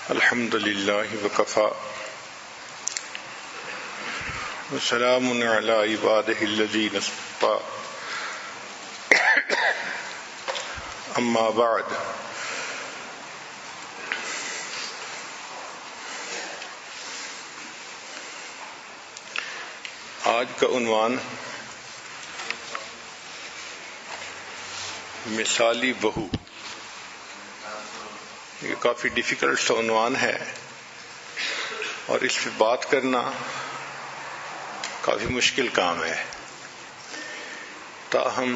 الحمد للہ وکفا وسلام علی عبادہ الذین اصطفی اما بعد آج کا عنوان مثالی بہو. یہ کافی ڈیفیکلٹ سا عنوان ہے اور اس پہ بات کرنا کافی مشکل کام ہے. تاہم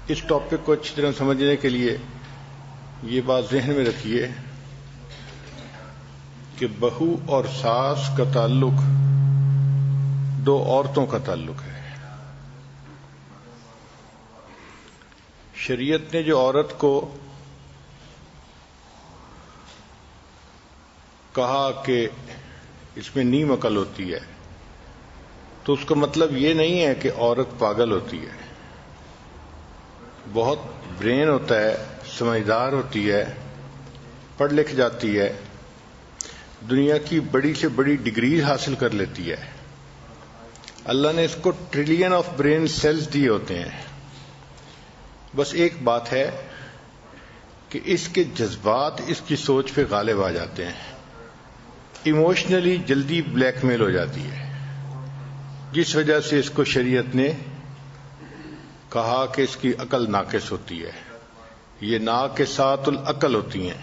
اس ٹاپک کو اچھی طرح سمجھنے کے لیے یہ بات ذہن میں رکھیے کہ بہو اور ساس کا تعلق دو عورتوں کا تعلق ہے. شریعت نے جو عورت کو کہا کہ اس میں نیم عقل ہوتی ہے تو اس کا مطلب یہ نہیں ہے کہ عورت پاگل ہوتی ہے. بہت برین ہوتا ہے، سمجھدار ہوتی ہے، پڑھ لکھ جاتی ہے، دنیا کی بڑی سے بڑی ڈگریز حاصل کر لیتی ہے. اللہ نے اس کو ٹریلین آف برین سیلز دیے ہوتے ہیں. بس ایک بات ہے کہ اس کے جذبات اس کی سوچ پہ غالب آ جاتے ہیں. ایموشنلی جلدی بلیک میل ہو جاتی ہے، جس وجہ سے اس کو شریعت نے کہا کہ اس کی عقل ناقص ہوتی ہے. یہ ناقصات العقل ہوتی ہیں.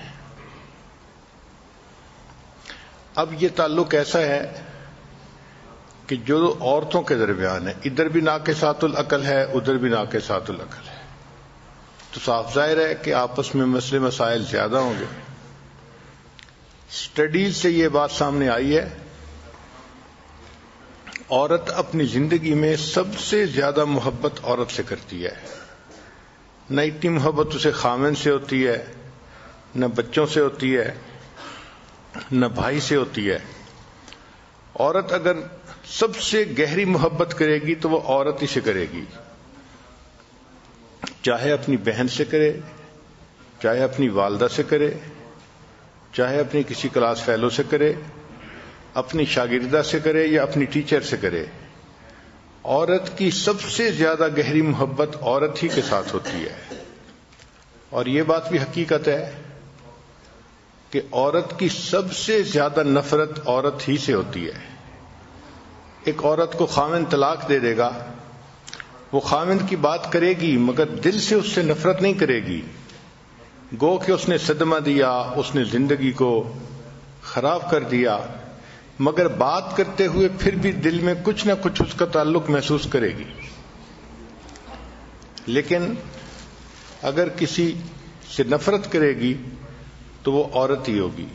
اب یہ تعلق ایسا ہے کہ جو عورتوں کے درمیان ہے، ادھر بھی ناقصات العقل ہے، ادھر بھی ناقصات العقل ہے، تو صاف ظاہر ہے کہ آپس میں مسئلے مسائل زیادہ ہوں گے. اسٹڈیز سے یہ بات سامنے آئی ہے، عورت اپنی زندگی میں سب سے زیادہ محبت عورت سے کرتی ہے. نہ اتنی محبت اسے خامن سے ہوتی ہے، نہ بچوں سے ہوتی ہے، نہ بھائی سے ہوتی ہے. عورت اگر سب سے گہری محبت کرے گی تو وہ عورت ہی سے کرے گی، چاہے اپنی بہن سے کرے، چاہے اپنی والدہ سے کرے، چاہے اپنی کسی کلاس فیلو سے کرے، اپنی شاگردہ سے کرے یا اپنی ٹیچر سے کرے. عورت کی سب سے زیادہ گہری محبت عورت ہی کے ساتھ ہوتی ہے. اور یہ بات بھی حقیقت ہے کہ عورت کی سب سے زیادہ نفرت عورت ہی سے ہوتی ہے. ایک عورت کو خاوند طلاق دے دے گا، وہ خاوند کی بات کرے گی مگر دل سے اس سے نفرت نہیں کرے گی. گو کہ اس نے صدمہ دیا، اس نے زندگی کو خراب کر دیا، مگر بات کرتے ہوئے پھر بھی دل میں کچھ نہ کچھ اس کا تعلق محسوس کرے گی. لیکن اگر کسی سے نفرت کرے گی تو وہ عورت ہی ہوگی.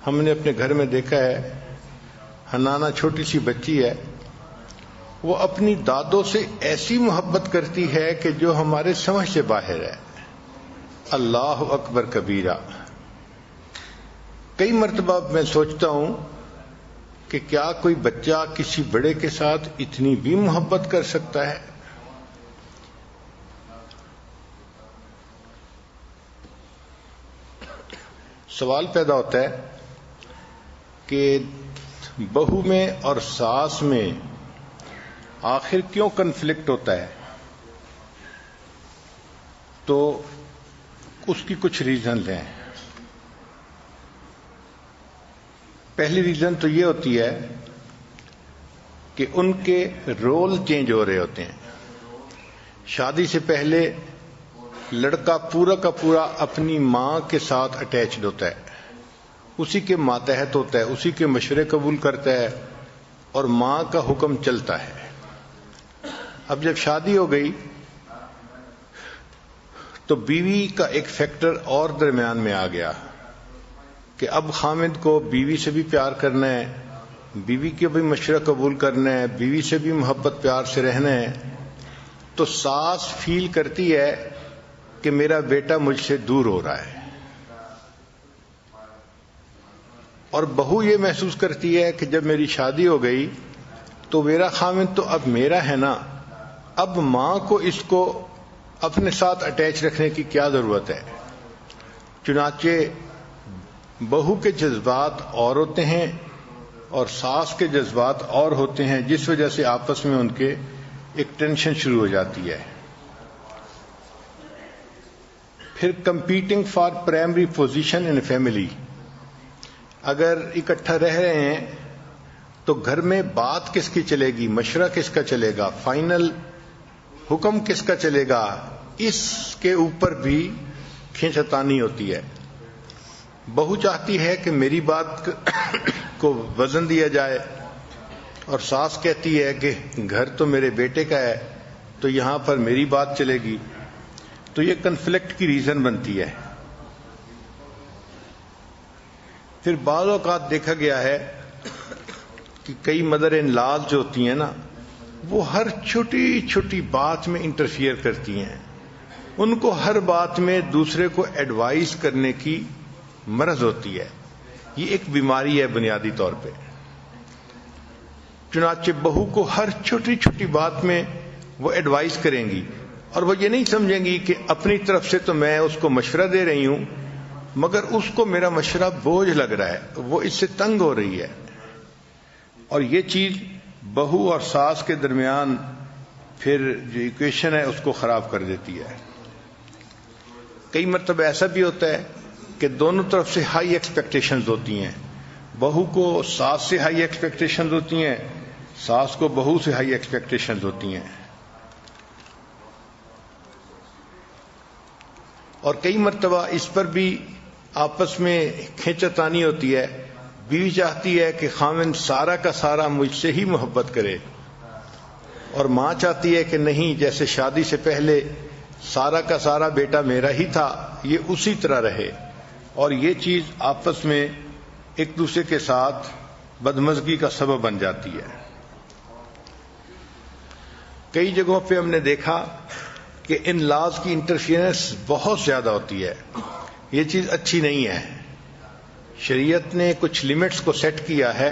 ہم نے اپنے گھر میں دیکھا ہے، حنانہ چھوٹی سی بچی ہے، وہ اپنی دادوں سے ایسی محبت کرتی ہے کہ جو ہمارے سمجھ سے باہر ہے. اللہ اکبر کبیرہ. کئی مرتبہ میں سوچتا ہوں کہ کیا کوئی بچہ کسی بڑے کے ساتھ اتنی بھی محبت کر سکتا ہے؟ سوال پیدا ہوتا ہے کہ بہو میں اور ساس میں آخر کیوں کنفلکٹ ہوتا ہے؟ تو اس کی کچھ ریزنز ہیں. پہلی ریزن تو یہ ہوتی ہے کہ ان کے رول چینج ہو رہے ہوتے ہیں. شادی سے پہلے لڑکا پورا کا پورا اپنی ماں کے ساتھ اٹیچڈ ہوتا ہے، اسی کے ماتحت ہوتا ہے، اسی کے مشورے قبول کرتا ہے اور ماں کا حکم چلتا ہے. اب جب شادی ہو گئی تو بیوی کا ایک فیکٹر اور درمیان میں آ گیا کہ اب خامد کو بیوی سے بھی پیار کرنا ہے، بیوی کے بھی مشورہ قبول کرنا ہے، بیوی سے بھی محبت پیار سے رہنا ہے. تو ساس فیل کرتی ہے کہ میرا بیٹا مجھ سے دور ہو رہا ہے، اور بہو یہ محسوس کرتی ہے کہ جب میری شادی ہو گئی تو میرا خامد تو اب میرا ہے نا، اب ماں کو اس کو اپنے ساتھ اٹیچ رکھنے کی کیا ضرورت ہے. چنانچہ بہو کے جذبات اور ہوتے ہیں اور ساس کے جذبات اور ہوتے ہیں، جس وجہ سے آپس میں ان کے ایک ٹینشن شروع ہو جاتی ہے۔ پھر competing for primary position in family, اگر اکٹھا رہ رہے ہیں تو گھر میں بات کس کی چلے گی، مشورہ کس کا چلے گا، فائنل حکم کس کا چلے گا، اس کے اوپر بھی کھینچتانی ہوتی ہے۔ بہو چاہتی ہے کہ میری بات کو وزن دیا جائے اور ساس کہتی ہے کہ گھر تو میرے بیٹے کا ہے تو یہاں پر میری بات چلے گی، تو یہ کنفلکٹ کی ریزن بنتی ہے۔ پھر بعض اوقات دیکھا گیا ہے کہ کئی مدر ان لاز جو ہوتی ہیں نا، وہ ہر چھوٹی چھوٹی بات میں انٹرفیئر کرتی ہیں، ان کو ہر بات میں دوسرے کو ایڈوائز کرنے کی مرض ہوتی ہے۔ یہ ایک بیماری ہے بنیادی طور پہ۔ چنانچہ بہو کو ہر چھوٹی چھوٹی بات میں وہ ایڈوائز کریں گی اور وہ یہ نہیں سمجھیں گی کہ اپنی طرف سے تو میں اس کو مشورہ دے رہی ہوں، مگر اس کو میرا مشورہ بوجھ لگ رہا ہے، وہ اس سے تنگ ہو رہی ہے، اور یہ چیز بہو اور ساس کے درمیان پھر جو ایکویشن ہے اس کو خراب کر دیتی ہے۔ کئی مرتبہ ایسا بھی ہوتا ہے کہ دونوں طرف سے ہائی ایکسپیکٹیشنز ہوتی ہیں، بہو کو ساس سے ہائی ایکسپیکٹیشنز ہوتی ہیں، ساس کو بہو سے ہائی ایکسپیکٹیشنز ہوتی ہیں، اور کئی مرتبہ اس پر بھی آپس میں کھینچتانی ہوتی ہے۔ بیوی چاہتی ہے کہ خاوند سارا کا سارا مجھ سے ہی محبت کرے، اور ماں چاہتی ہے کہ نہیں، جیسے شادی سے پہلے سارا کا سارا بیٹا میرا ہی تھا، یہ اسی طرح رہے، اور یہ چیز آپس میں ایک دوسرے کے ساتھ بدمزگی کا سبب بن جاتی ہے۔ کئی جگہوں پہ ہم نے دیکھا کہ ان لاز کی انٹرفیئرنس بہت زیادہ ہوتی ہے، یہ چیز اچھی نہیں ہے۔ شریعت نے کچھ لمٹس کو سیٹ کیا ہے،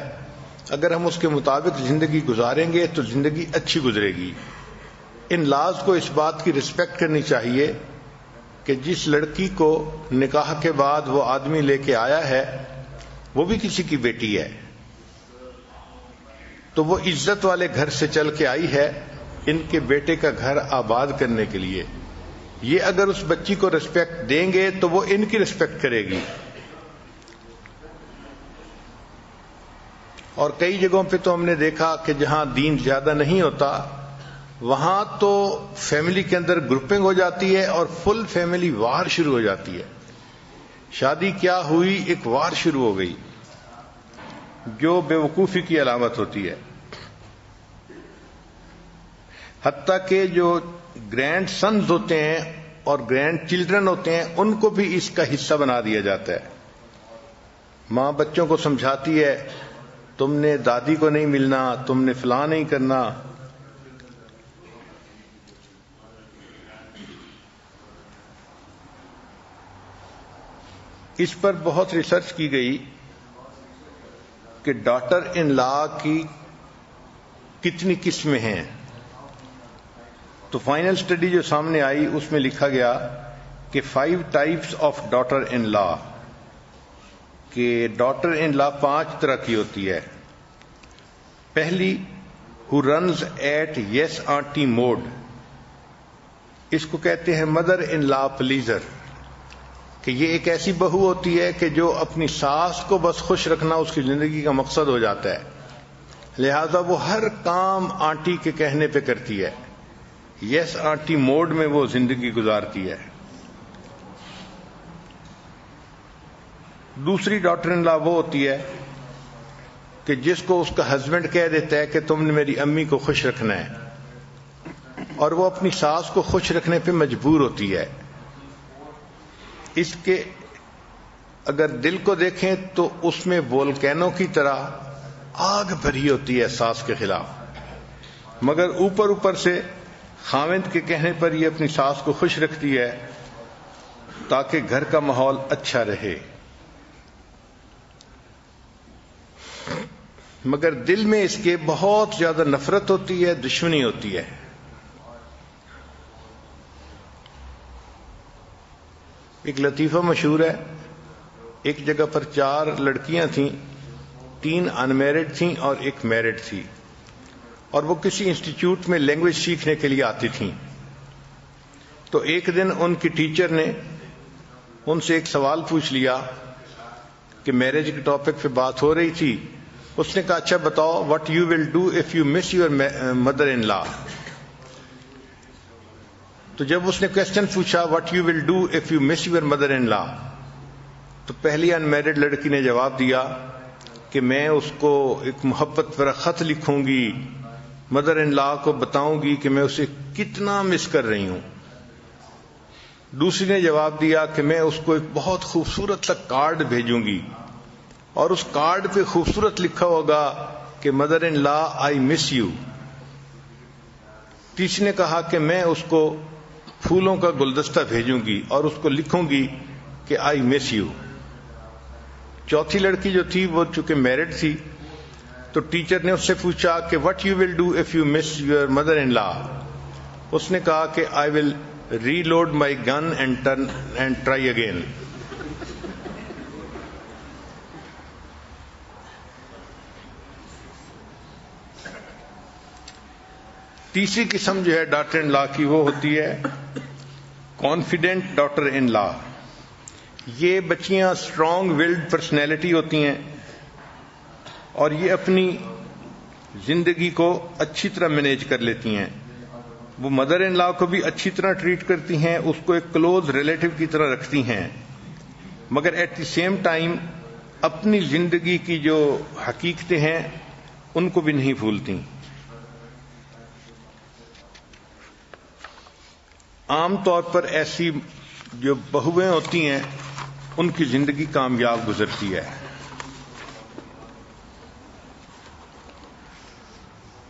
اگر ہم اس کے مطابق زندگی گزاریں گے تو زندگی اچھی گزرے گی۔ ان لاز کو اس بات کی رسپیکٹ کرنی چاہیے کہ جس لڑکی کو نکاح کے بعد وہ آدمی لے کے آیا ہے وہ بھی کسی کی بیٹی ہے، تو وہ عزت والے گھر سے چل کے آئی ہے ان کے بیٹے کا گھر آباد کرنے کے لیے۔ یہ اگر اس بچی کو رسپیکٹ دیں گے تو وہ ان کی رسپیکٹ کرے گی۔ اور کئی جگہوں پہ تو ہم نے دیکھا کہ جہاں دین زیادہ نہیں ہوتا وہاں تو فیملی کے اندر گروپنگ ہو جاتی ہے اور فل فیملی وار شروع ہو جاتی ہے۔ شادی کیا ہوئی، ایک وار شروع ہو گئی، جو بے وقوفی کی علامت ہوتی ہے۔ حتیٰ کہ جو گرینڈ سنز ہوتے ہیں اور گرینڈ چلڈرن ہوتے ہیں ان کو بھی اس کا حصہ بنا دیا جاتا ہے۔ ماں بچوں کو سمجھاتی ہے تم نے دادی کو نہیں ملنا، تم نے فلاں نہیں کرنا۔ اس پر بہت ریسرچ کی گئی کہ ڈاٹر ان لا کی کتنی قسمیں ہیں، تو فائنل سٹڈی جو سامنے آئی اس میں لکھا گیا کہ 5 ٹائپس آف ڈاٹر ان لا، کہ ڈاٹر ان لا 5 طرح کی ہوتی ہے۔ پہلی who runs at yes auntie mode، اس کو کہتے ہیں مدر ان لا پلیزر، کہ یہ ایک ایسی بہو ہوتی ہے کہ جو اپنی ساس کو بس خوش رکھنا اس کی زندگی کا مقصد ہو جاتا ہے، لہذا وہ ہر کام آنٹی کے کہنے پہ کرتی ہے، یس آنٹی موڈ میں وہ زندگی گزارتی ہے۔ دوسری ڈاٹر ان لا وہ ہوتی ہے کہ جس کو اس کا ہسبینڈ کہہ دیتا ہے کہ تم نے میری امی کو خوش رکھنا ہے، اور وہ اپنی ساس کو خوش رکھنے پہ مجبور ہوتی ہے۔ اس کے اگر دل کو دیکھیں تو اس میں وولکینو کی طرح آگ بھری ہوتی ہے ساس کے خلاف، مگر اوپر سے خاوند کے کہنے پر یہ اپنی ساس کو خوش رکھتی ہے تاکہ گھر کا ماحول اچھا رہے، مگر دل میں اس کے بہت زیادہ نفرت ہوتی ہے، دشمنی ہوتی ہے۔ ایک لطیفہ مشہور ہے، ایک جگہ پر 4 لڑکیاں تھیں، 3 ان میرڈ تھیں اور 1 میرڈ تھی، اور وہ کسی انسٹیٹیوٹ میں لینگویج سیکھنے کے لیے آتی تھیں۔ تو ایک دن ان کی ٹیچر نے ان سے ایک سوال پوچھ لیا کہ میرج کے ٹاپک پہ بات ہو رہی تھی۔ اس نے کہا اچھا بتاؤ what you will do if you miss your mother in law. تو جب اس نے کوشچن پوچھا what you will do if you miss your mother in law, تو پہلی ان میرڈ لڑکی نے جواب دیا کہ میں اس کو ایک محبت پر خط لکھوں گی، مدر ان لا کو بتاؤں گی کہ میں اسے کتنا مس کر رہی ہوں۔ دوسری نے جواب دیا کہ میں اس کو ایک بہت خوبصورت سا کارڈ بھیجوں گی، اور اس کارڈ پہ خوبصورت لکھا ہوگا کہ mother in law I miss you. تیسری نے کہا کہ میں اس کو پھولوں کا گلدستہ بھیجوں گی اور اس کو لکھوں گی کہ آئی مس یو۔ چوتھی لڑکی جو تھی وہ چونکہ میرڈ تھی، تو ٹیچر نے اس سے پوچھا کہ what you will do if you miss your mother in law. اس نے کہا کہ I will reload my gun and try again. تیسری قسم جو ہے ڈاٹر ان لا کی، وہ ہوتی ہے کانفیڈنٹ ڈاٹر ان لا۔ یہ بچیاں اسٹرانگ ولڈ پرسنالٹی ہوتی ہیں، اور یہ اپنی زندگی کو اچھی طرح مینیج کر لیتی ہیں۔ وہ مدر ان لا کو بھی اچھی طرح ٹریٹ کرتی ہیں، اس کو ایک کلوز ریلیٹو کی طرح رکھتی ہیں، مگر ایٹ دی سیم ٹائم اپنی زندگی کی جو حقیقتیں ہیں ان کو بھی نہیں بھولتی۔ عام طور پر ایسی جو بہویں ہوتی ہیں ان کی زندگی کامیاب گزرتی ہے۔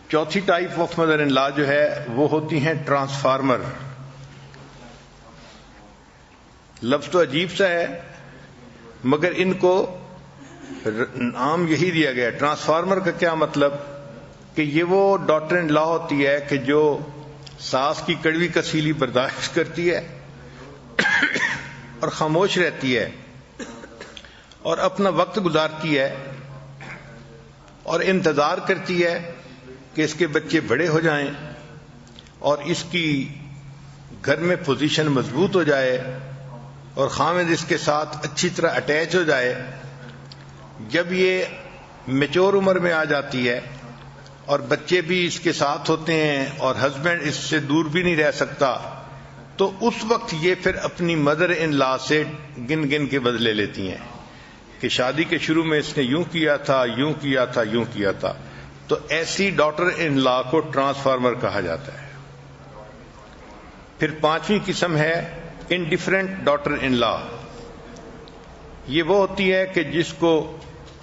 چوتھی ٹائپ آف مدر ان لا جو ہے وہ ہوتی ہیں ٹرانسفارمر۔ لفظ تو عجیب سا ہے، مگر ان کو نام یہی دیا گیا۔ ٹرانسفارمر کا کیا مطلب کہ یہ وہ ڈاٹر ان لا ہوتی ہے کہ جو ساس کی کڑوی کسیلی برداشت کرتی ہے اور خاموش رہتی ہے اور اپنا وقت گزارتی ہے اور انتظار کرتی ہے کہ اس کے بچے بڑے ہو جائیں اور اس کی گھر میں پوزیشن مضبوط ہو جائے اور خاوند اس کے ساتھ اچھی طرح اٹیچ ہو جائے۔ جب یہ میچور عمر میں آ جاتی ہے اور بچے بھی اس کے ساتھ ہوتے ہیں اور ہسبینڈ اس سے دور بھی نہیں رہ سکتا، تو اس وقت یہ پھر اپنی مدر ان لا سے گن گن کے بدلے لیتی ہیں کہ شادی کے شروع میں اس نے یوں کیا تھا، یوں کیا تھا، یوں کیا تھا۔ تو ایسی ڈاٹر ان لا کو ٹرانسفارمر کہا جاتا ہے۔ پھر پانچویں قسم ہے انڈیفرنٹ ڈاٹر ان لا۔ یہ وہ ہوتی ہے کہ جس کو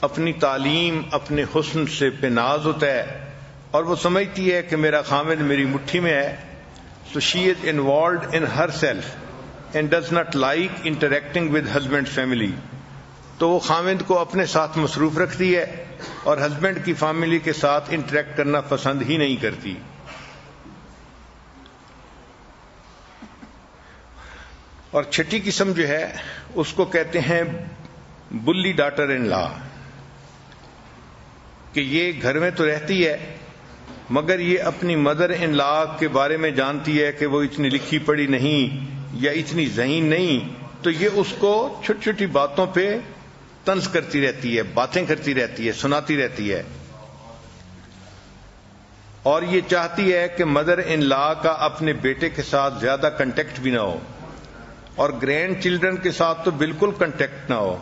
اپنی تعلیم، اپنے حسن سے پہ ناز ہوتا ہے اور وہ سمجھتی ہے کہ میرا خامد میری مٹھی میں ہے، so she is involved in herself and does not like interacting with husband's family۔ تو وہ خامد کو اپنے ساتھ مصروف رکھتی ہے اور ہسبینڈ کی فیملی کے ساتھ انٹریکٹ کرنا پسند ہی نہیں کرتی۔ اور چھٹی قسم جو ہے اس کو کہتے ہیں بلی ڈاٹر ان لا، کہ یہ گھر میں تو رہتی ہے مگر یہ اپنی مدر ان لا کے بارے میں جانتی ہے کہ وہ اتنی لکھی پڑھی نہیں یا اتنی ذہین نہیں، تو یہ اس کو چھوٹی چھوٹی باتوں پہ طنز کرتی رہتی ہے، باتیں کرتی رہتی ہے، سناتی رہتی ہے، اور یہ چاہتی ہے کہ مدر ان لا کا اپنے بیٹے کے ساتھ زیادہ کنٹیکٹ بھی نہ ہو اور گرینڈ چلڈرن کے ساتھ تو بالکل کنٹیکٹ نہ ہو۔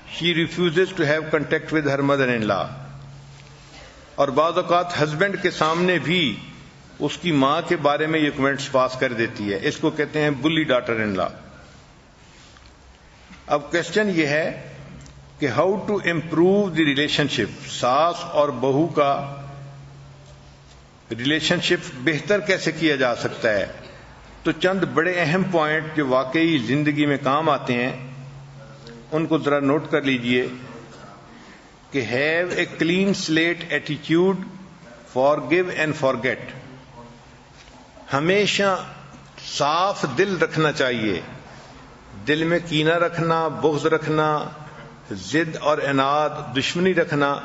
She refuses to have contact with her mother in law. اور بعض اوقات ہسبینڈ کے سامنے بھی اس کی ماں کے بارے میں یہ کمنٹس پاس کر دیتی ہے۔ اس کو کہتے ہیں بلی ڈاٹر ان لا۔ اب کوشچن یہ ہے کہ how to improve the relationship, ساس اور بہو کا ریلیشن شپ بہتر کیسے کیا جا سکتا ہے؟ تو چند بڑے اہم پوائنٹ جو واقعی زندگی میں کام آتے ہیں ان کو ذرا نوٹ کر لیجئے کہ have a clean slate attitude, forgive and forget. ہمیشہ صاف دل رکھنا چاہیے، دل میں کینہ رکھنا، بغض رکھنا، ضد اور عناد، دشمنی رکھنا،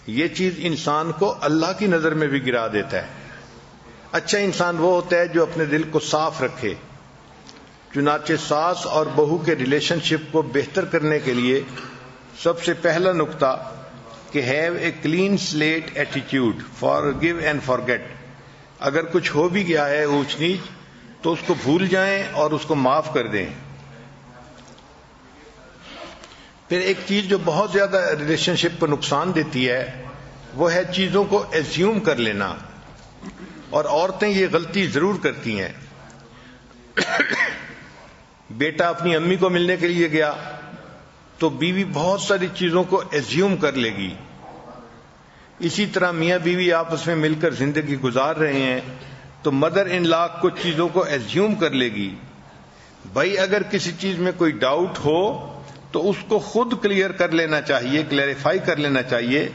یہ چیز انسان کو اللہ کی نظر میں بھی گرا دیتا ہے۔ اچھا انسان وہ ہوتا ہے جو اپنے دل کو صاف رکھے۔ چنانچہ ساس اور بہو کے ریلیشن شپ کو بہتر کرنے کے لیے سب سے پہلا نقطہ کہ have a clean slate attitude, forgive and forget. اگر کچھ ہو بھی گیا ہے اونچ نیچ تو اس کو بھول جائیں اور اس کو معاف کر دیں۔ پھر ایک چیز جو بہت زیادہ ریلیشن شپ کو نقصان دیتی ہے وہ ہے چیزوں کو ایزیوم کر لینا، اور عورتیں یہ غلطی ضرور کرتی ہیں۔ بیٹا اپنی امی کو ملنے کے لیے گیا تو بیوی بہت ساری چیزوں کو ایزیوم کر لے گی۔ اسی طرح میاں بیوی آپس میں مل کر زندگی گزار رہے ہیں تو مدر ان لا کچھ چیزوں کو ایزیوم کر لے گی۔ بھائی اگر کسی چیز میں کوئی ڈاؤٹ ہو تو اس کو خود کلیئر کر لینا چاہیے، کلیریفائی کر لینا چاہیے۔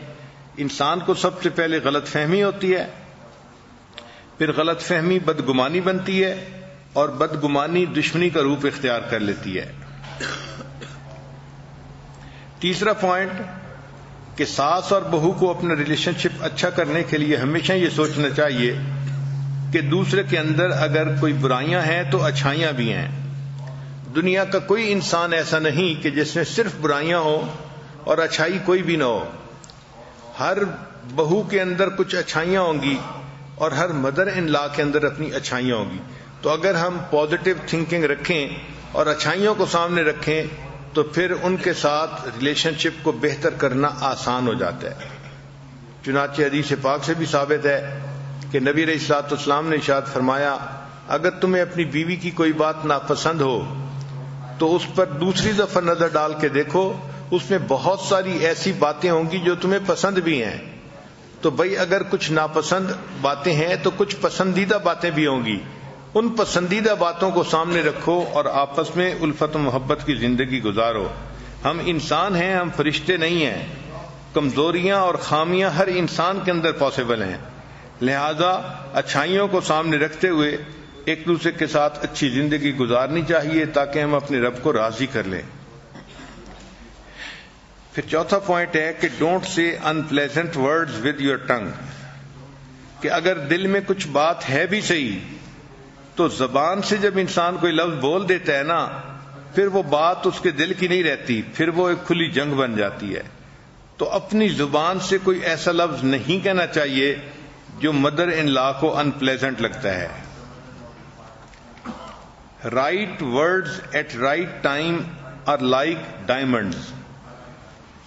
انسان کو سب سے پہلے غلط فہمی ہوتی ہے، پھر غلط فہمی بدگمانی بنتی ہے، اور بدگمانی دشمنی کا روپ اختیار کر لیتی ہے۔ تیسرا پوائنٹ کہ ساس اور بہو کو اپنا ریلیشن شپ اچھا کرنے کے لیے ہمیشہ یہ سوچنا چاہیے کہ دوسرے کے اندر اگر کوئی برائیاں ہیں تو اچھائیاں بھی ہیں۔ دنیا کا کوئی انسان ایسا نہیں کہ جس میں صرف برائیاں ہوں اور اچھائی کوئی بھی نہ ہو۔ ہر بہو کے اندر کچھ اچھائیاں ہوں گی اور ہر مدر ان لا کے اندر اپنی اچھائیاں ہوں گی۔ تو اگر ہم پازیٹیو تھنکنگ رکھیں اور اچھائیوں کو سامنے رکھیں تو پھر ان کے ساتھ ریلیشن شپ کو بہتر کرنا آسان ہو جاتا ہے۔ چنانچہ حدیث پاک سے بھی ثابت ہے کہ نبی علیہ الصلوۃ والسلام نے ارشاد فرمایا، اگر تمہیں اپنی بیوی کی کوئی بات ناپسند ہو تو اس پر دوسری دفعہ نظر ڈال کے دیکھو، اس میں بہت ساری ایسی باتیں ہوں گی جو تمہیں پسند بھی ہیں۔ تو بھئی اگر کچھ ناپسند باتیں ہیں تو کچھ پسندیدہ باتیں بھی ہوں گی، ان پسندیدہ باتوں کو سامنے رکھو اور آپس میں الفت و محبت کی زندگی گزارو۔ ہم انسان ہیں، ہم فرشتے نہیں ہیں۔ کمزوریاں اور خامیاں ہر انسان کے اندر پاسبل ہیں، لہذا اچھائیوں کو سامنے رکھتے ہوئے ایک دوسرے کے ساتھ اچھی زندگی گزارنی چاہیے تاکہ ہم اپنے رب کو راضی کر لیں۔ پھر چوتھا پوائنٹ ہے کہ don't say unpleasant words with your tongue, کہ اگر دل میں کچھ بات ہے بھی صحیح تو زبان سے جب انسان کوئی لفظ بول دیتا ہے نا، پھر وہ بات اس کے دل کی نہیں رہتی، پھر وہ ایک کھلی جنگ بن جاتی ہے۔ تو اپنی زبان سے کوئی ایسا لفظ نہیں کہنا چاہیے جو مدر ان لا کو انپلیزنٹ لگتا ہے۔ Right words at right time are like diamonds,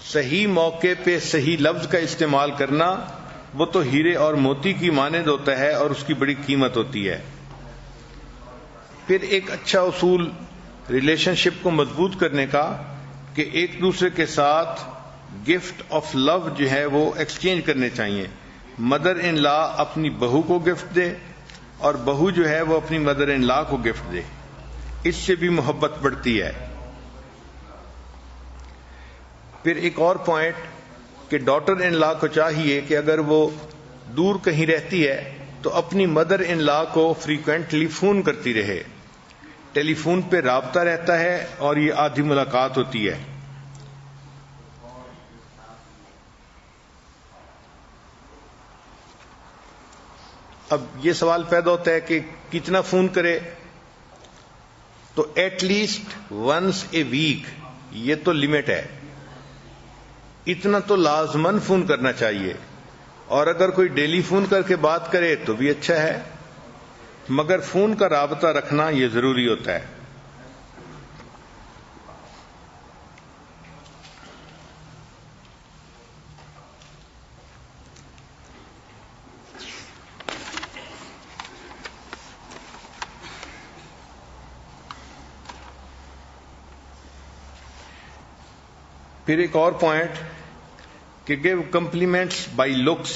صحیح موقع پہ صحیح لفظ کا استعمال کرنا وہ تو ہیرے اور موتی کی مانند ہوتا ہے اور اس کی بڑی قیمت ہوتی ہے۔ پھر ایک اچھا اصول ریلیشن شپ کو مضبوط کرنے کا کہ ایک دوسرے کے ساتھ گفٹ آف لو جو ہے وہ ایکسچینج کرنے چاہیے۔ مدر ان لا اپنی بہو کو گفٹ دے اور بہو جو ہے وہ اپنی مدر ان لا کو گفٹ دے، اس سے بھی محبت بڑھتی ہے۔ پھر ایک اور پوائنٹ کہ ڈاٹر ان لا کو چاہیے کہ اگر وہ دور کہیں رہتی ہے تو اپنی مدر ان لا کو فریکوینٹلی فون کرتی رہے۔ ٹیلی فون پہ رابطہ رہتا ہے اور یہ آدھی ملاقات ہوتی ہے۔ اب یہ سوال پیدا ہوتا ہے کہ کتنا فون کرے، تو at least once a week, یہ تو لمٹ ہے، اتنا تو لازماً فون کرنا چاہیے۔ اور اگر کوئی ڈیلی فون کر کے بات کرے تو بھی اچھا ہے، مگر فون کا رابطہ رکھنا یہ ضروری ہوتا ہے۔ پھر ایک اور پوائنٹ کہ گیو کمپلیمنٹس بائی لکس،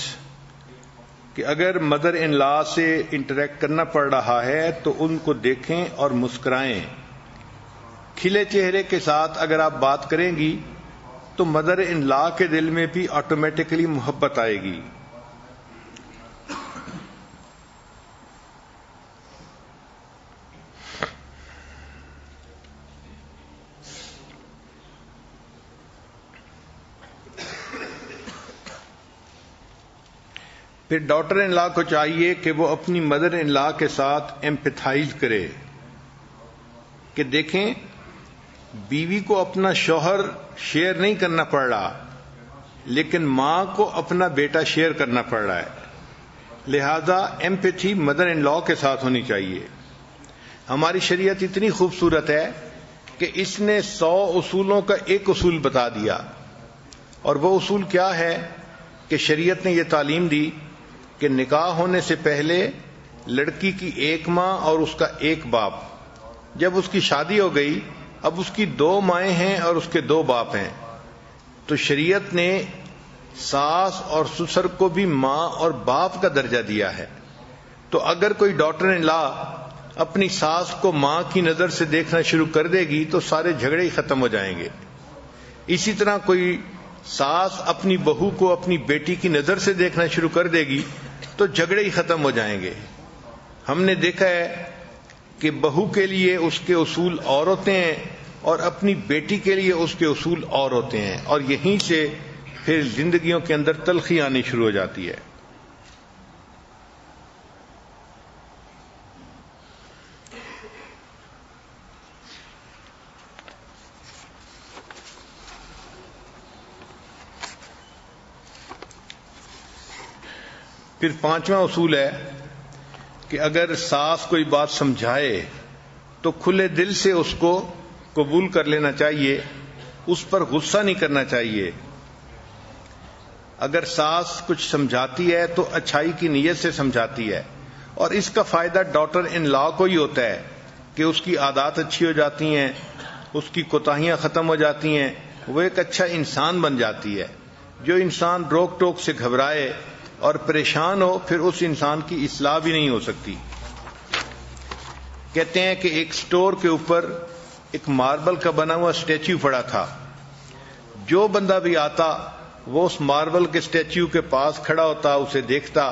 کہ اگر مدر ان لا سے انٹریکٹ کرنا پڑ رہا ہے تو ان کو دیکھیں اور مسکرائیں۔ کھلے چہرے کے ساتھ اگر آپ بات کریں گی تو مدر ان لا کے دل میں بھی آٹومیٹکلی محبت آئے گی۔ پھر ڈاٹر ان لا کو چاہیے کہ وہ اپنی مدر ان لا کے ساتھ ایمپیتھائز کرے کہ دیکھیں بیوی کو اپنا شوہر شیئر نہیں کرنا پڑ رہا، لیکن ماں کو اپنا بیٹا شیئر کرنا پڑ رہا ہے، لہذا ایمپیتھی مدر ان لا کے ساتھ ہونی چاہیے۔ ہماری شریعت اتنی خوبصورت ہے کہ اس نے 100 اصولوں کا ایک اصول بتا دیا، اور وہ اصول کیا ہے کہ شریعت نے یہ تعلیم دی کہ نکاح ہونے سے پہلے لڑکی کی ایک ماں اور اس کا ایک باپ، جب اس کی شادی ہو گئی اب اس کی 2 مائیں ہیں اور اس کے 2 باپ ہیں، تو شریعت نے ساس اور سسر کو بھی ماں اور باپ کا درجہ دیا ہے۔ تو اگر کوئی ڈاٹر ان لا اپنی ساس کو ماں کی نظر سے دیکھنا شروع کر دے گی تو سارے جھگڑے ہی ختم ہو جائیں گے۔ اسی طرح کوئی ساس اپنی بہو کو اپنی بیٹی کی نظر سے دیکھنا شروع کر دے گی تو جھگڑے ہی ختم ہو جائیں گے۔ ہم نے دیکھا ہے کہ بہو کے لیے اس کے اصول اور ہوتے ہیں اور اپنی بیٹی کے لیے اس کے اصول اور ہوتے ہیں، اور یہیں سے پھر زندگیوں کے اندر تلخی آنی شروع ہو جاتی ہے۔ پھر 5واں اصول ہے کہ اگر ساس کوئی بات سمجھائے تو کھلے دل سے اس کو قبول کر لینا چاہیے، اس پر غصہ نہیں کرنا چاہیے۔ اگر ساس کچھ سمجھاتی ہے تو اچھائی کی نیت سے سمجھاتی ہے، اور اس کا فائدہ ڈاٹر ان لا کو ہی ہوتا ہے کہ اس کی عادات اچھی ہو جاتی ہیں، اس کی کوتاہیاں ختم ہو جاتی ہیں، وہ ایک اچھا انسان بن جاتی ہے۔ جو انسان روک ٹوک سے گھبرائے اور پریشان ہو پھر اس انسان کی اصلاح بھی نہیں ہو سکتی۔ کہتے ہیں کہ ایک سٹور کے اوپر ایک ماربل کا بنا ہوا اسٹیچو پڑا تھا، جو بندہ بھی آتا وہ اس ماربل کے اسٹیچو کے پاس کھڑا ہوتا، اسے دیکھتا،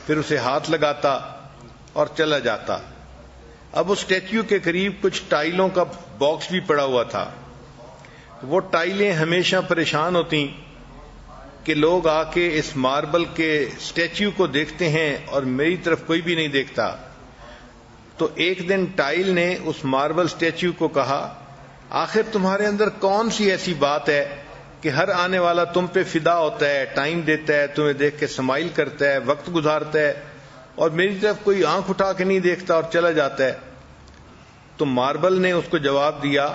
پھر اسے ہاتھ لگاتا اور چلا جاتا۔ اب اس اسٹیچو کے قریب کچھ ٹائلوں کا باکس بھی پڑا ہوا تھا۔ وہ ٹائلیں ہمیشہ پریشان ہوتی کہ لوگ آ کے اس ماربل کے اسٹیچو کو دیکھتے ہیں اور میری طرف کوئی بھی نہیں دیکھتا۔ تو ایک دن ٹائل نے اس ماربل اسٹیچو کو کہا، آخر تمہارے اندر کون سی ایسی بات ہے کہ ہر آنے والا تم پہ فدا ہوتا ہے، ٹائم دیتا ہے، تمہیں دیکھ کے اسمائل کرتا ہے، وقت گزارتا ہے، اور میری طرف کوئی آنکھ اٹھا کے نہیں دیکھتا اور چلا جاتا ہے؟ تو ماربل نے اس کو جواب دیا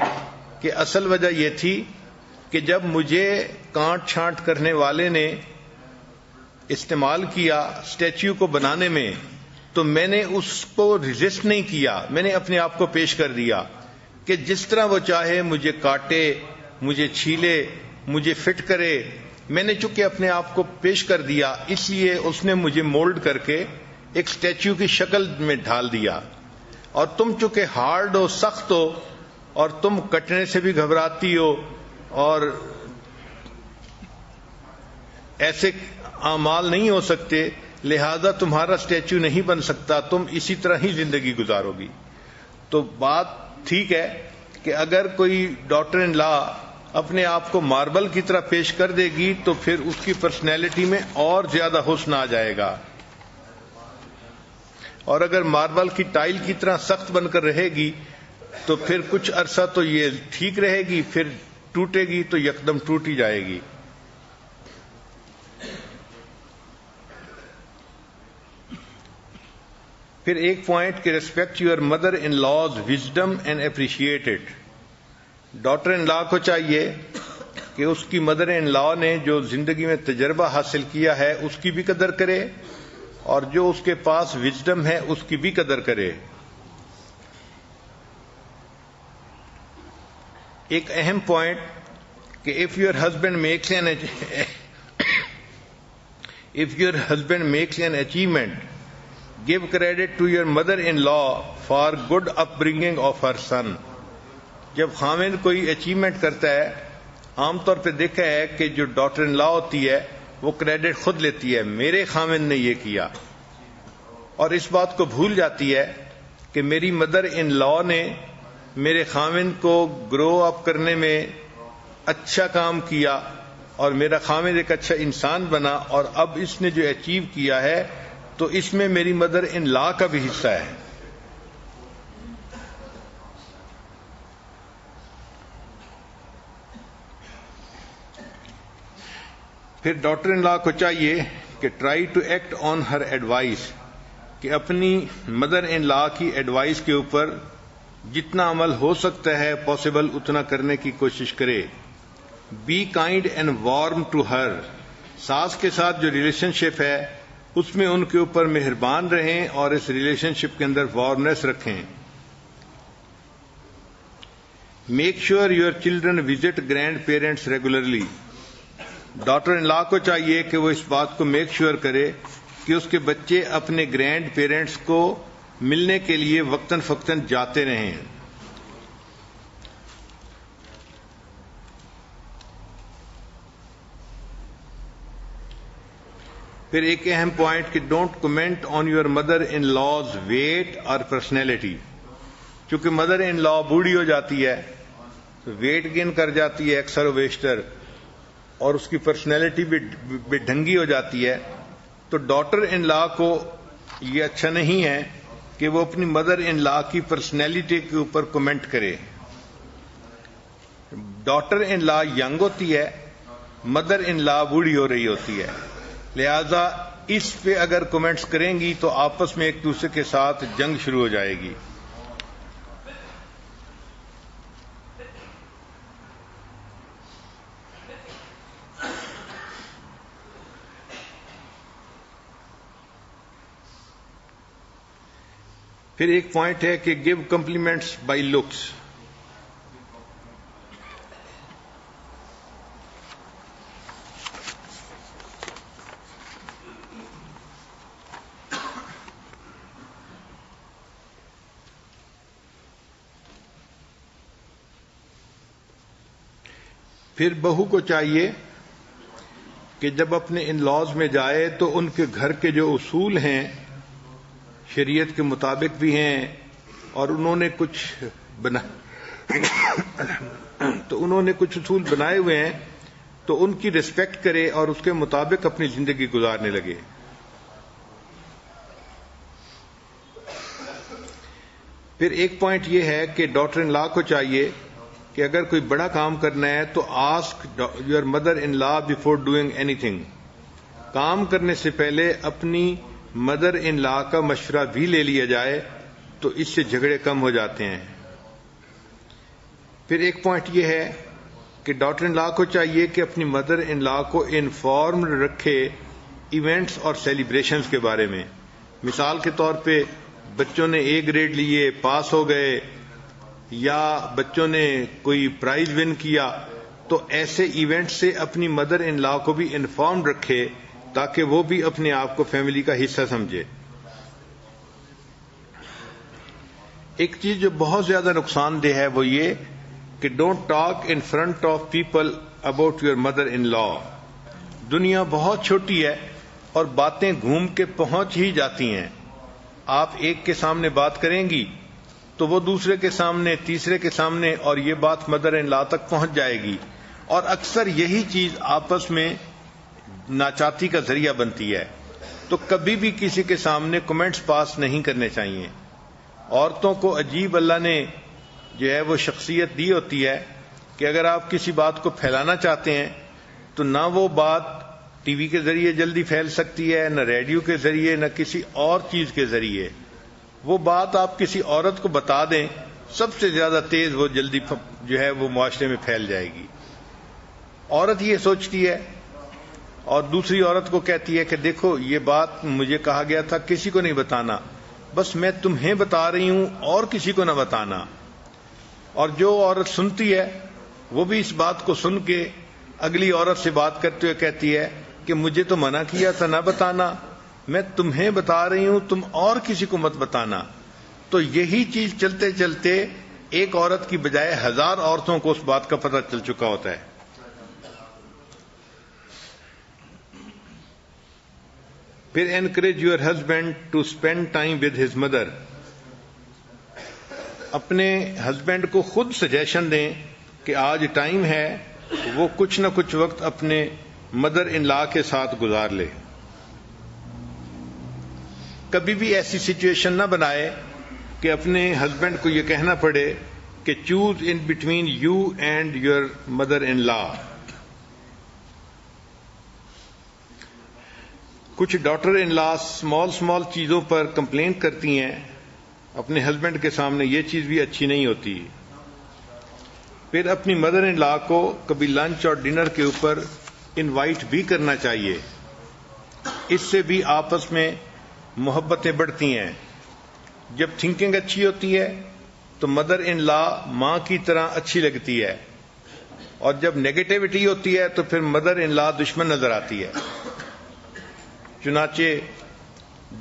کہ اصل وجہ یہ تھی کہ جب مجھے کانٹ چھانٹ کرنے والے نے استعمال کیا اسٹیچو کو بنانے میں تو میں نے اس کو ریزسٹ نہیں کیا، میں نے اپنے آپ کو پیش کر دیا کہ جس طرح وہ چاہے مجھے کاٹے، مجھے چھیلے، مجھے فٹ کرے، میں نے چونکہ اپنے آپ کو پیش کر دیا، اس لیے اس نے مجھے مولڈ کر کے ایک اسٹیچو کی شکل میں ڈھال دیا۔ اور تم چونکہ ہارڈ ہو، سخت ہو، اور تم کٹنے سے بھی گھبراتی ہو اور ایسے اعمال نہیں ہو سکتے، لہذا تمہارا اسٹیچو نہیں بن سکتا، تم اسی طرح ہی زندگی گزارو گی۔ تو بات ٹھیک ہے کہ اگر کوئی ڈاٹر ان لا اپنے آپ کو ماربل کی طرح پیش کر دے گی تو پھر اس کی پرسنالٹی میں اور زیادہ حسن آ جائے گا، اور اگر ماربل کی ٹائل کی طرح سخت بن کر رہے گی تو پھر کچھ عرصہ تو یہ ٹھیک رہے گی، پھر ٹوٹے گی تو یکدم ٹوٹ ہی جائے گی۔ پھر ایک پوائنٹ کہ respect your mother in law's wisdom and appreciate it. Daughter in law کو چاہیے کہ اس کی مدر ان لا نے جو زندگی میں تجربہ حاصل کیا ہے اس کی بھی قدر کرے، اور جو اس کے پاس وزڈم ہے اس کی بھی قدر کرے۔ ایک اہم پوائنٹ کہ if your husband makes an achievement, give credit to your mother-in-law for good upbringing of her son۔ جب خاوند کوئی اچیومنٹ کرتا ہے، عام طور پہ دیکھا ہے کہ جو ڈاٹر ان لا ہوتی ہے وہ کریڈٹ خود لیتی ہے، میرے خاوند نے یہ کیا، اور اس بات کو بھول جاتی ہے کہ میری مدر ان لا نے میرے خاوند کو گرو اپ کرنے میں اچھا کام کیا، اور میرا خامد ایک اچھا انسان بنا، اور اب اس نے جو اچیو کیا ہے تو اس میں میری مدر ان لا کا بھی حصہ ہے. پھر ڈاٹر ان لا کو چاہیے کہ try to act on her advice, کہ اپنی مدر ان لا کی ایڈوائس کے اوپر جتنا عمل ہو سکتا ہے پاسبل اتنا کرنے کی کوشش کرے. Be kind and warm to her, ساس کے ساتھ جو ریلیشن شپ ہے اس میں ان کے اوپر مہربان رہیں اور اس ریلیشن شپ کے اندر وارمنیس رکھیں. Make sure your children visit grandparents regularly, daughter in law کو چاہیے کہ وہ اس بات کو میک شیور کرے کہ اس کے بچے اپنے گرینڈ پیرنٹس کو ملنے کے لیے وقتاً فوقتاً جاتے رہیں. پھر ایک اہم پوائنٹ کہ don't comment on your mother in law's weight اور پرسنالٹی، چونکہ مدر ان لا بوڑھی ہو جاتی ہے، ویٹ گین کر جاتی ہے اکثر و بیشتر، اور اس کی پرسنالٹی بھی بے ڈھنگی ہو جاتی ہے، تو ڈاٹر ان لا کو یہ اچھا نہیں ہے کہ وہ اپنی مدر ان لا کی پرسنالٹی کے اوپر کمنٹ کرے. ڈاٹر ان لا ینگ ہوتی ہے، مدر ان لا بوڑھی ہو رہی ہوتی ہے، لہذا اس پہ اگر کمنٹس کریں گی تو آپس میں ایک دوسرے کے ساتھ جنگ شروع ہو جائے گی. پھر ایک پوائنٹ ہے کہ گیو کمپلیمنٹس بائی لکس. پھر بہو کو چاہیے کہ جب اپنے ان لاز میں جائے تو ان کے گھر کے جو اصول ہیں شریعت کے مطابق بھی ہیں، اور انہوں نے کچھ اصول بنائے ہوئے ہیں تو ان کی ریسپیکٹ کرے اور اس کے مطابق اپنی زندگی گزارنے لگے. پھر ایک پوائنٹ یہ ہے کہ ڈاٹر ان لا کو چاہیے کہ اگر کوئی بڑا کام کرنا ہے تو ask your mother in law before doing anything, کام کرنے سے پہلے اپنی مدر ان لا کا مشورہ بھی لے لیا جائے تو اس سے جھگڑے کم ہو جاتے ہیں. پھر ایک پوائنٹ یہ ہے کہ ڈاٹر ان لا کو چاہیے کہ اپنی مدر ان لا کو انفارمڈ رکھے ایونٹس اور سیلیبریشنز کے بارے میں. مثال کے طور پہ بچوں نے A گریڈ لیے، پاس ہو گئے، یا بچوں نے کوئی پرائز ون کیا، تو ایسے ایونٹ سے اپنی مدر ان لا کو بھی انفارم رکھے تاکہ وہ بھی اپنے آپ کو فیملی کا حصہ سمجھے. ایک چیز جو بہت زیادہ نقصان دہ ہے وہ یہ کہ don't talk in front of people about your mother in law. دنیا بہت چھوٹی ہے اور باتیں گھوم کے پہنچ ہی جاتی ہیں. آپ ایک کے سامنے بات کریں گی تو وہ دوسرے کے سامنے، تیسرے کے سامنے، اور یہ بات مدر ان لا تک پہنچ جائے گی، اور اکثر یہی چیز آپس میں ناچاتی کا ذریعہ بنتی ہے. تو کبھی بھی کسی کے سامنے کمنٹس پاس نہیں کرنے چاہیے. عورتوں کو عجیب اللہ نے جو ہے وہ شخصیت دی ہوتی ہے کہ اگر آپ کسی بات کو پھیلانا چاہتے ہیں تو نہ وہ بات ٹی وی کے ذریعے جلدی پھیل سکتی ہے، نہ ریڈیو کے ذریعے، نہ کسی اور چیز کے ذریعے. وہ بات آپ کسی عورت کو بتا دیں، سب سے زیادہ تیز وہ جلدی جو ہے وہ معاشرے میں پھیل جائے گی. عورت یہ سوچتی ہے اور دوسری عورت کو کہتی ہے کہ دیکھو یہ بات مجھے کہا گیا تھا کسی کو نہیں بتانا، بس میں تمہیں بتا رہی ہوں اور کسی کو نہ بتانا. اور جو عورت سنتی ہے وہ بھی اس بات کو سن کے اگلی عورت سے بات کرتے ہوئے کہتی ہے کہ مجھے تو منع کیا تھا نہ بتانا، میں تمہیں بتا رہی ہوں، تم اور کسی کو مت بتانا. تو یہی چیز چلتے چلتے ایک عورت کی بجائے 1000 عورتوں کو اس بات کا پتہ چل چکا ہوتا ہے. پھر encourage your husband to spend time with his mother. اپنے ہسبینڈ کو خود سجیشن دیں کہ آج ٹائم ہے وہ کچھ نہ کچھ وقت اپنے مدر ان لا کے ساتھ گزار لے. کبھی بھی ایسی سچویشن نہ بنائے کہ اپنے ہسبینڈ کو یہ کہنا پڑے کہ choose in between you and your mother in law. کچھ ڈاٹر ان لا اسمال چیزوں پر کمپلین کرتی ہیں اپنے ہسبینڈ کے سامنے، یہ چیز بھی اچھی نہیں ہوتی. پھر اپنی مدر ان لا کو کبھی لنچ اور ڈنر کے اوپر انوائٹ بھی کرنا چاہیے. اس سے بھی آپس میں محبتیں بڑھتی ہیں. جب تھنکنگ اچھی ہوتی ہے تو مدر ان لا ماں کی طرح اچھی لگتی ہے، اور جب نیگیٹیوٹی ہوتی ہے تو پھر مدر ان لا دشمن نظر آتی ہے. چنانچہ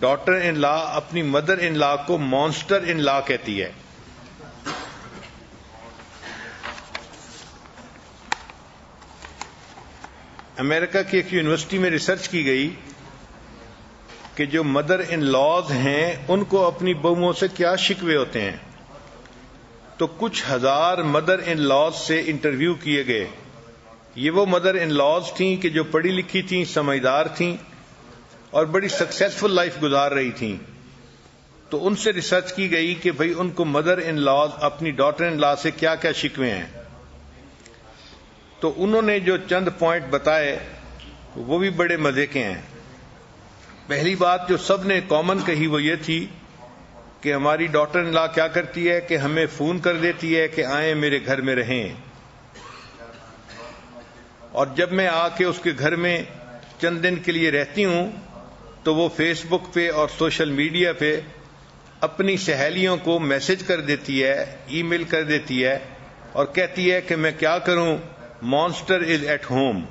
ڈاٹر ان لا اپنی مدر ان لا کو مانسٹر ان لا کہتی ہے. امریکہ کی ایک یونیورسٹی میں ریسرچ کی گئی کہ جو مدر ان لاز ہیں ان کو اپنی بہوؤں سے کیا شکوے ہوتے ہیں. تو کچھ ہزار مدر ان لاز سے انٹرویو کیے گئے. یہ وہ مدر ان لاز تھیں کہ جو پڑھی لکھی تھیں، سمجھدار تھیں اور بڑی سکسیسفل لائف گزار رہی تھیں. تو ان سے ریسرچ کی گئی کہ بھئی ان کو مدر ان لاز اپنی ڈاٹر ان لا سے کیا کیا شکوے ہیں. تو انہوں نے جو چند پوائنٹ بتائے وہ بھی بڑے مزے کے ہیں. پہلی بات جو سب نے کامن کہی وہ یہ تھی کہ ہماری ڈاٹر ان لا کیا کرتی ہے کہ ہمیں فون کر دیتی ہے کہ آئیں میرے گھر میں رہیں، اور جب میں آ کے اس کے گھر میں چند دن کے لیے رہتی ہوں تو وہ فیس بک پہ اور سوشل میڈیا پہ اپنی سہیلیوں کو میسج کر دیتی ہے، ای میل کر دیتی ہے اور کہتی ہے کہ میں کیا کروں، مانسٹر از ایٹ ہوم.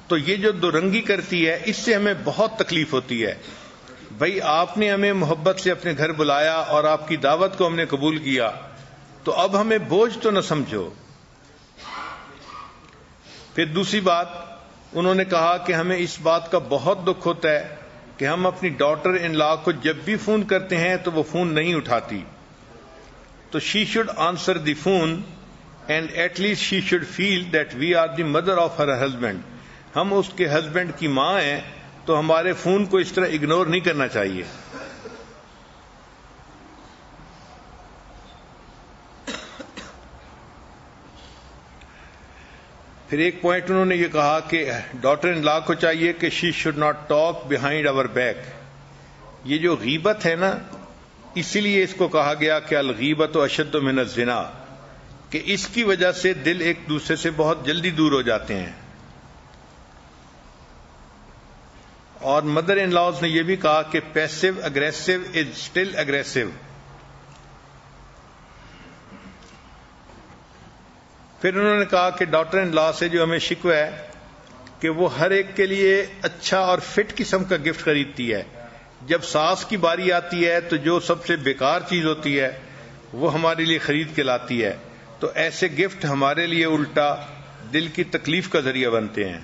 تو یہ جو دو رنگی کرتی ہے اس سے ہمیں بہت تکلیف ہوتی ہے. بھائی آپ نے ہمیں محبت سے اپنے گھر بلایا اور آپ کی دعوت کو ہم نے قبول کیا، تو اب ہمیں بوجھ تو نہ سمجھو. پھر دوسری بات انہوں نے کہا کہ ہمیں اس بات کا بہت دکھ ہوتا ہے کہ ہم اپنی ڈاٹر ان لا کو جب بھی فون کرتے ہیں تو وہ فون نہیں اٹھاتی. تو she should answer the phone and at least she should feel that we are the mother of her husband. ہم اس کے ہسبینڈ کی ماں ہیں تو ہمارے فون کو اس طرح اگنور نہیں کرنا چاہیے. پھر ایک پوائنٹ انہوں نے یہ کہا کہ ڈاٹر ان لا کو چاہیے کہ she should not talk behind our back. یہ جو غیبت ہے نا، اسی لیے اس کو کہا گیا کہ الغیبت اشد من الزنا، کہ اس کی وجہ سے دل ایک دوسرے سے بہت جلدی دور ہو جاتے ہیں. اور مدر ان لاز نے یہ بھی کہا کہ passive aggressive is still aggressive. پھر انہوں نے کہا کہ ڈاٹر ان لا سے جو ہمیں شکوہ ہے کہ وہ ہر ایک کے لیے اچھا اور فٹ قسم کا گفٹ خریدتی ہے. جب ساس کی باری آتی ہے تو جو سب سے بیکار چیز ہوتی ہے وہ ہمارے لیے خرید کے لاتی ہے. تو ایسے گفٹ ہمارے لیے الٹا دل کی تکلیف کا ذریعہ بنتے ہیں.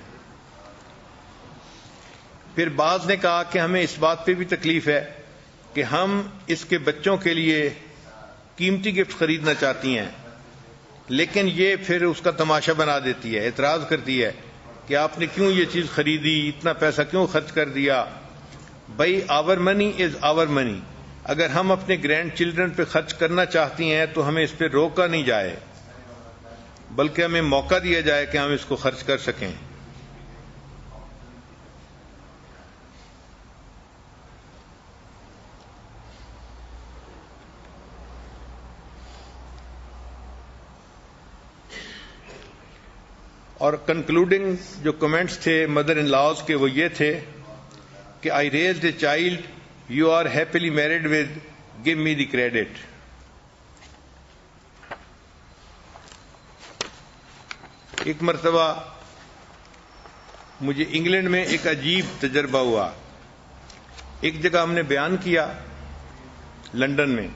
پھر بعض نے کہا کہ ہمیں اس بات پہ بھی تکلیف ہے کہ ہم اس کے بچوں کے لیے قیمتی گفٹ خریدنا چاہتی ہیں، لیکن یہ پھر اس کا تماشا بنا دیتی ہے، اعتراض کرتی ہے کہ آپ نے کیوں یہ چیز خریدی، اتنا پیسہ کیوں خرچ کر دیا. بھائی آور منی از آور منی. اگر ہم اپنے گرینڈ چلڈرن پہ خرچ کرنا چاہتی ہیں تو ہمیں اس پہ روکا نہیں جائے، بلکہ ہمیں موقع دیا جائے کہ ہم اس کو خرچ کر سکیں. اور کنکلوڈنگ جو کمنٹس تھے مدر ان لاز کے وہ یہ تھے کہ I raised a child you are happily married with give me the credit. ایک مرتبہ مجھے انگلینڈ میں ایک عجیب تجربہ ہوا. ایک جگہ ہم نے بیان کیا لندن میں،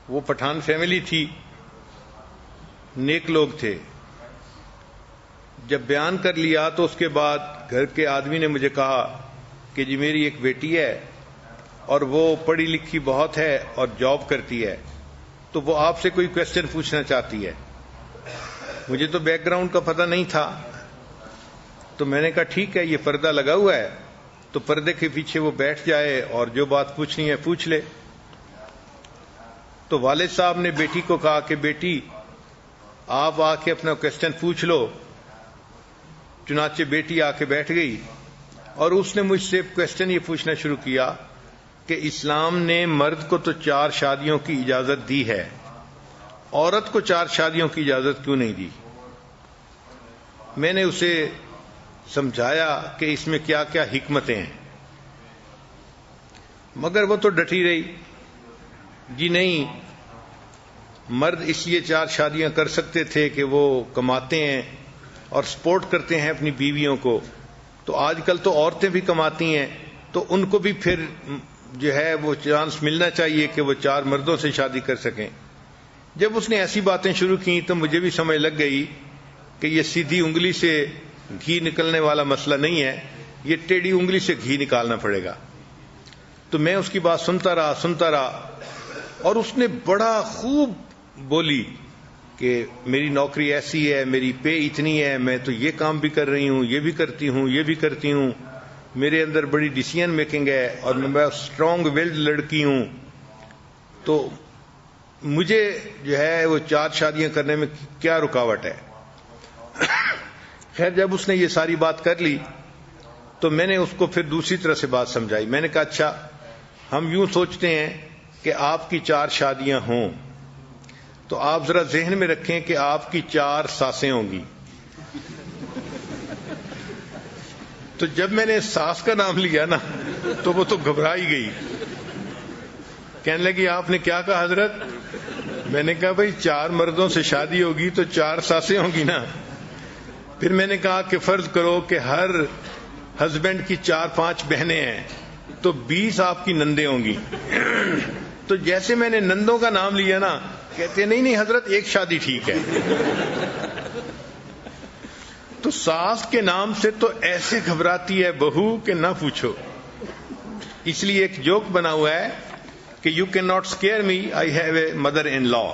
وہ پٹھان فیملی تھی، نیک لوگ تھے. جب بیان کر لیا تو اس کے بعد گھر کے آدمی نے مجھے کہا کہ جی میری ایک بیٹی ہے اور وہ پڑھی لکھی بہت ہے اور جاب کرتی ہے، تو وہ آپ سے کوئی کویسچن پوچھنا چاہتی ہے. مجھے تو بیک گراؤنڈ کا پتہ نہیں تھا، تو میں نے کہا ٹھیک ہے، یہ پردہ لگا ہوا ہے تو پردے کے پیچھے وہ بیٹھ جائے اور جو بات پوچھنی ہے پوچھ لے۔ تو والد صاحب نے بیٹی کو کہا کہ بیٹی آپ آ کے اپنا کوسچن پوچھ لو۔ چنانچہ بیٹی آ کے بیٹھ گئی اور اس نے مجھ سے کوسچن یہ پوچھنا شروع کیا کہ اسلام نے مرد کو تو 4 شادیوں کی اجازت دی ہے، عورت کو 4 شادیوں کی اجازت کیوں نہیں دی؟ میں نے اسے سمجھایا کہ اس میں کیا کیا حکمتیں ہیں، مگر وہ تو ڈٹی رہی، جی نہیں، مرد اس لیے 4 شادیاں کر سکتے تھے کہ وہ کماتے ہیں اور سپورٹ کرتے ہیں اپنی بیویوں کو، تو آج کل تو عورتیں بھی کماتی ہیں تو ان کو بھی پھر جو ہے وہ چانس ملنا چاہیے کہ وہ 4 مردوں سے شادی کر سکیں۔ جب اس نے ایسی باتیں شروع کی تو مجھے بھی سمجھ لگ گئی کہ یہ سیدھی انگلی سے گھی نکلنے والا مسئلہ نہیں ہے، یہ ٹیڑھی انگلی سے گھی نکالنا پڑے گا۔ تو میں اس کی بات سنتا رہا اور اس نے بڑا خوب بولی کہ میری نوکری ایسی ہے، میری پے اتنی ہے، میں تو یہ کام بھی کر رہی ہوں، یہ بھی کرتی ہوں، یہ بھی کرتی ہوں، میرے اندر بڑی ڈیسیژن میکنگ ہے اور میں اسٹرانگ ویلڈ لڑکی ہوں، تو مجھے جو ہے وہ 4 شادیاں کرنے میں کیا رکاوٹ ہے؟ خیر جب اس نے یہ ساری بات کر لی تو میں نے اس کو پھر دوسری طرح سے بات سمجھائی۔ میں نے کہا اچھا ہم یوں سوچتے ہیں کہ آپ کی 4 شادیاں ہوں تو آپ ذرا ذہن میں رکھیں کہ آپ کی 4 ساسیں ہوں گی۔ تو جب میں نے ساس کا نام لیا نا تو وہ تو گھبرائی گئی، کہنے لگی آپ نے کیا کہا حضرت؟ میں نے کہا بھائی 4 مردوں سے شادی ہوگی تو 4 ساسیں ہوں گی نا۔ پھر میں نے کہا کہ فرض کرو کہ ہر ہسبینڈ کی 4-5 بہنیں ہیں تو 20 آپ کی نندیں ہوں گی۔ تو جیسے میں نے نندوں کا نام لیا نا، کہتے نہیں حضرت 1 شادی ٹھیک ہے۔ تو ساس کے نام سے تو ایسے گھبراتی ہے بہو کہ نہ پوچھو۔ اس لیے ایک جوک بنا ہوا ہے کہ you can not scare me, I have a mother in law.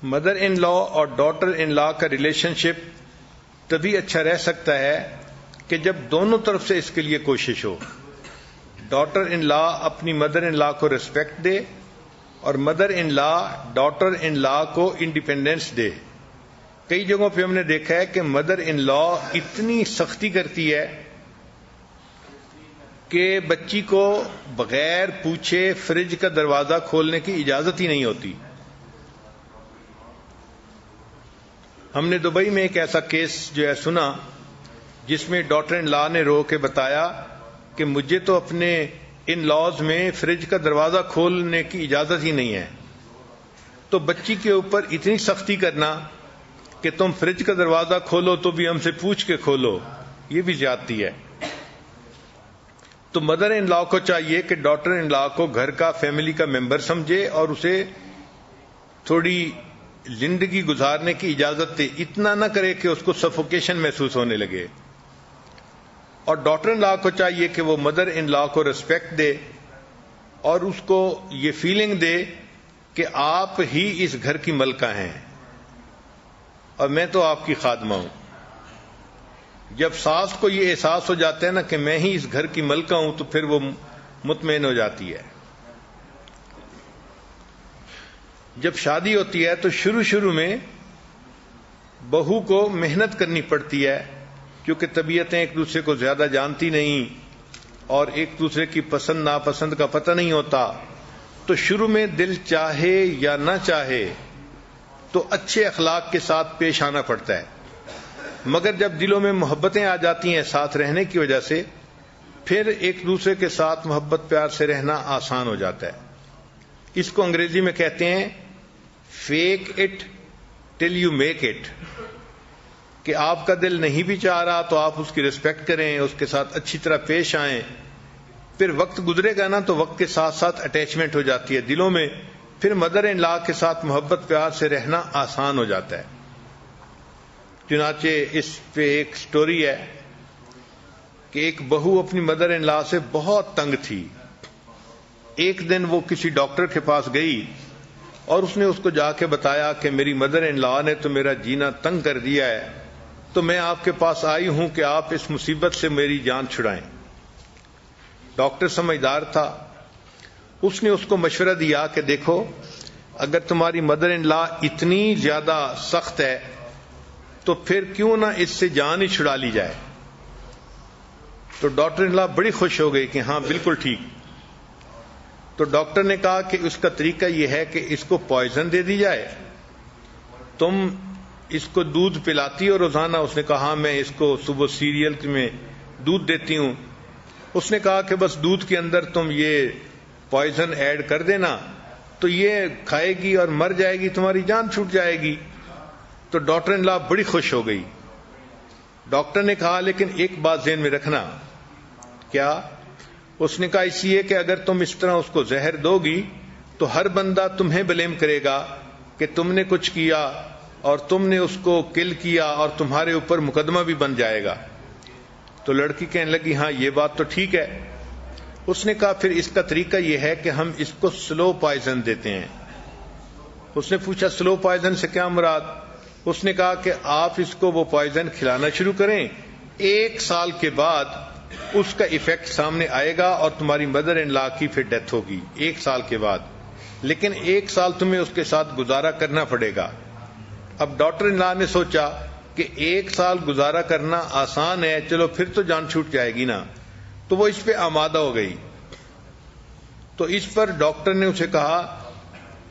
Mother in law اور ڈاٹر ان لا کا ریلیشن شپ تبھی اچھا رہ سکتا ہے کہ جب دونوں طرف سے اس کے لیے کوشش ہو۔ ڈاٹر ان لا اپنی مدر ان لا کو ریسپیکٹ دے اور mother in law daughter in law کو انڈیپینڈنس دے۔ کئی جگہوں پہ ہم نے دیکھا ہے کہ مدر ان لا اتنی سختی کرتی ہے کہ بچی کو بغیر پوچھے فریج کا دروازہ کھولنے کی اجازت ہی نہیں ہوتی۔ ہم نے دبئی میں ایک ایسا کیس جو ہے سنا جس میں ڈاٹر ان لا نے رو کے بتایا کہ مجھے تو اپنے ان لاز میں فریج کا دروازہ کھولنے کی اجازت ہی نہیں ہے۔ تو بچی کے اوپر اتنی سختی کرنا کہ تم فریج کا دروازہ کھولو تو بھی ہم سے پوچھ کے کھولو، یہ بھی زیادتی ہے۔ تو مدر ان لا کو چاہیے کہ ڈاٹر ان لا کو گھر کا فیملی کا ممبر سمجھے اور اسے تھوڑی زندگی گزارنے کی اجازت دے، اتنا نہ کرے کہ اس کو سفوکیشن محسوس ہونے لگے۔ اور ڈاٹر ان لا کو چاہیے کہ وہ مدر ان لا کو ریسپیکٹ دے اور اس کو یہ فیلنگ دے کہ آپ ہی اس گھر کی ملکہ ہیں اور میں تو آپ کی خادمہ ہوں۔ جب ساس کو یہ احساس ہو جاتا ہے نا کہ میں ہی اس گھر کی ملکہ ہوں تو پھر وہ مطمئن ہو جاتی ہے۔ جب شادی ہوتی ہے تو شروع میں بہو کو محنت کرنی پڑتی ہے کیونکہ طبیعتیں ایک دوسرے کو زیادہ جانتی نہیں اور ایک دوسرے کی پسند ناپسند کا پتہ نہیں ہوتا، تو شروع میں دل چاہے یا نہ چاہے تو اچھے اخلاق کے ساتھ پیش آنا پڑتا ہے، مگر جب دلوں میں محبتیں آ جاتی ہیں ساتھ رہنے کی وجہ سے، پھر ایک دوسرے کے ساتھ محبت پیار سے رہنا آسان ہو جاتا ہے۔ اس کو انگریزی میں کہتے ہیں fake it till you make it, کہ آپ کا دل نہیں بھی چاہ رہا تو آپ اس کی ریسپیکٹ کریں، اس کے ساتھ اچھی طرح پیش آئیں، پھر وقت گزرے گا نا تو وقت کے ساتھ ساتھ اٹیچمنٹ ہو جاتی ہے دلوں میں، پھر مدر ان لا کے ساتھ محبت پیار سے رہنا آسان ہو جاتا ہے. چنانچہ اس پہ ایک سٹوری ہے کہ ایک بہو اپنی مدر ان لا سے بہت تنگ تھی. ایک دن وہ کسی ڈاکٹر کے پاس گئی اور اس نے اس کو جا کے بتایا کہ میری مدر ان لا نے تو میرا جینا تنگ کر دیا ہے، تو میں آپ کے پاس آئی ہوں کہ آپ اس مصیبت سے میری جان چھڑائیں. ڈاکٹر سمجھدار تھا، اس نے اس کو مشورہ دیا کہ دیکھو، اگر تمہاری مدر ان لا اتنی زیادہ سخت ہے تو پھر کیوں نہ اس سے جان ہی چھڑا لی جائے. تو ڈاکٹر ان لا بڑی خوش ہو گئی کہ ہاں بالکل ٹھیک. تو ڈاکٹر نے کہا کہ اس کا طریقہ یہ ہے کہ اس کو پوائزن دے دی جائے. تم اس کو دودھ پلاتی ہو روزانہ؟ اس نے کہا میں اس کو صبح سیریل میں دودھ دیتی ہوں. اس نے کہا کہ بس دودھ کے اندر تم یہ پوائزن ایڈ کر دینا تو یہ کھائے گی اور مر جائے گی، تمہاری جان چھوٹ جائے گی. تو ڈاکٹر ان لا بڑی خوش ہو گئی. ڈاکٹر نے کہا لیکن ایک بات ذہن میں رکھنا. کیا؟ اس نے کہا اس لیے کہ اگر تم اس طرح اس کو زہر دو گی تو ہر بندہ تمہیں بلیم کرے گا کہ تم نے کچھ کیا اور تم نے اس کو کل کیا اور تمہارے اوپر مقدمہ بھی بن جائے گا. تو لڑکی کہنے لگی ہاں یہ بات تو ٹھیک ہے. اس نے کہا پھر اس کا طریقہ یہ ہے کہ ہم اس کو سلو پوائزن دیتے ہیں. اس نے پوچھا سلو پوائزن سے کیا مراد؟ اس نے کہا کہ آپ اس کو وہ پوائزن کھلانا شروع کریں، 1 سال کے بعد اس کا ایفیکٹ سامنے آئے گا اور تمہاری مدر ان لا کی پھر ڈیتھ ہوگی 1 سال کے بعد. لیکن 1 سال تمہیں اس کے ساتھ گزارا کرنا پڑے گا. اب ڈاکٹر ان لا نے سوچا کہ 1 سال گزارا کرنا آسان ہے، چلو پھر تو جان چھوٹ جائے گی نا. تو وہ اس پہ آمادہ ہو گئی. تو اس پر ڈاکٹر نے اسے کہا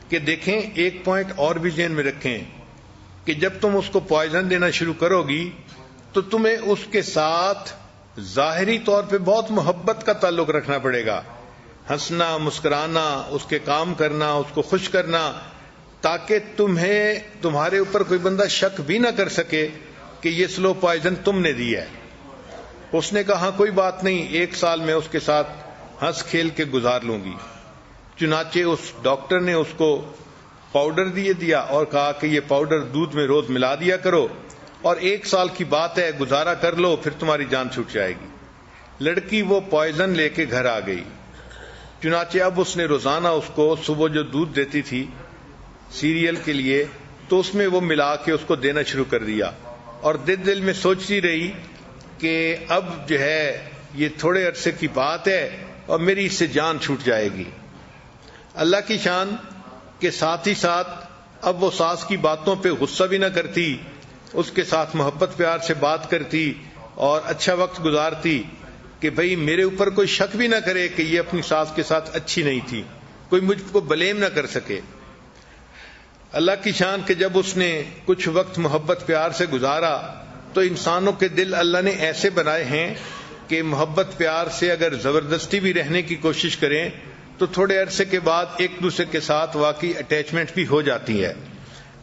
کہ دیکھیں ایک پوائنٹ اور بھی ذہن میں رکھیں کہ جب تم اس کو پوائزن دینا شروع کرو گی تو تمہیں اس کے ساتھ ظاہری طور پہ بہت محبت کا تعلق رکھنا پڑے گا، ہنسنا، مسکرانا، اس کے کام کرنا، اس کو خوش کرنا، تاکہ تمہارے اوپر کوئی بندہ شک بھی نہ کر سکے کہ یہ سلو پوائزن تم نے دی ہے. اس نے کہا کوئی بات نہیں، 1 سال میں اس کے ساتھ ہنس کھیل کے گزار لوں گی. چنانچہ اس ڈاکٹر نے اس کو پاؤڈر دیا اور کہا کہ یہ پاؤڈر دودھ میں روز ملا دیا کرو اور 1 سال کی بات ہے، گزارا کر لو، پھر تمہاری جان چھوٹ جائے گی. لڑکی وہ پوائزن لے کے گھر آ گئی. چنانچہ اب اس نے روزانہ اس کو صبح جو دودھ دیتی تھی سیریل کے لیے تو اس میں وہ ملا کے اس کو دینا شروع کر دیا اور دل میں سوچتی رہی کہ اب جو ہے یہ تھوڑے عرصے کی بات ہے اور میری اس سے جان چھوٹ جائے گی. اللہ کی شان کے ساتھ ہی ساتھ اب وہ ساس کی باتوں پہ غصہ بھی نہ کرتی، اس کے ساتھ محبت پیار سے بات کرتی اور اچھا وقت گزارتی کہ بھئی میرے اوپر کوئی شک بھی نہ کرے کہ یہ اپنی ساس کے ساتھ اچھی نہیں تھی، کوئی مجھ کو بلیم نہ کر سکے. اللہ کی شان کہ جب اس نے کچھ وقت محبت پیار سے گزارا تو انسانوں کے دل اللہ نے ایسے بنائے ہیں کہ محبت پیار سے اگر زبردستی بھی رہنے کی کوشش کریں تو تھوڑے عرصے کے بعد ایک دوسرے کے ساتھ واقعی اٹیچمنٹ بھی ہو جاتی ہے.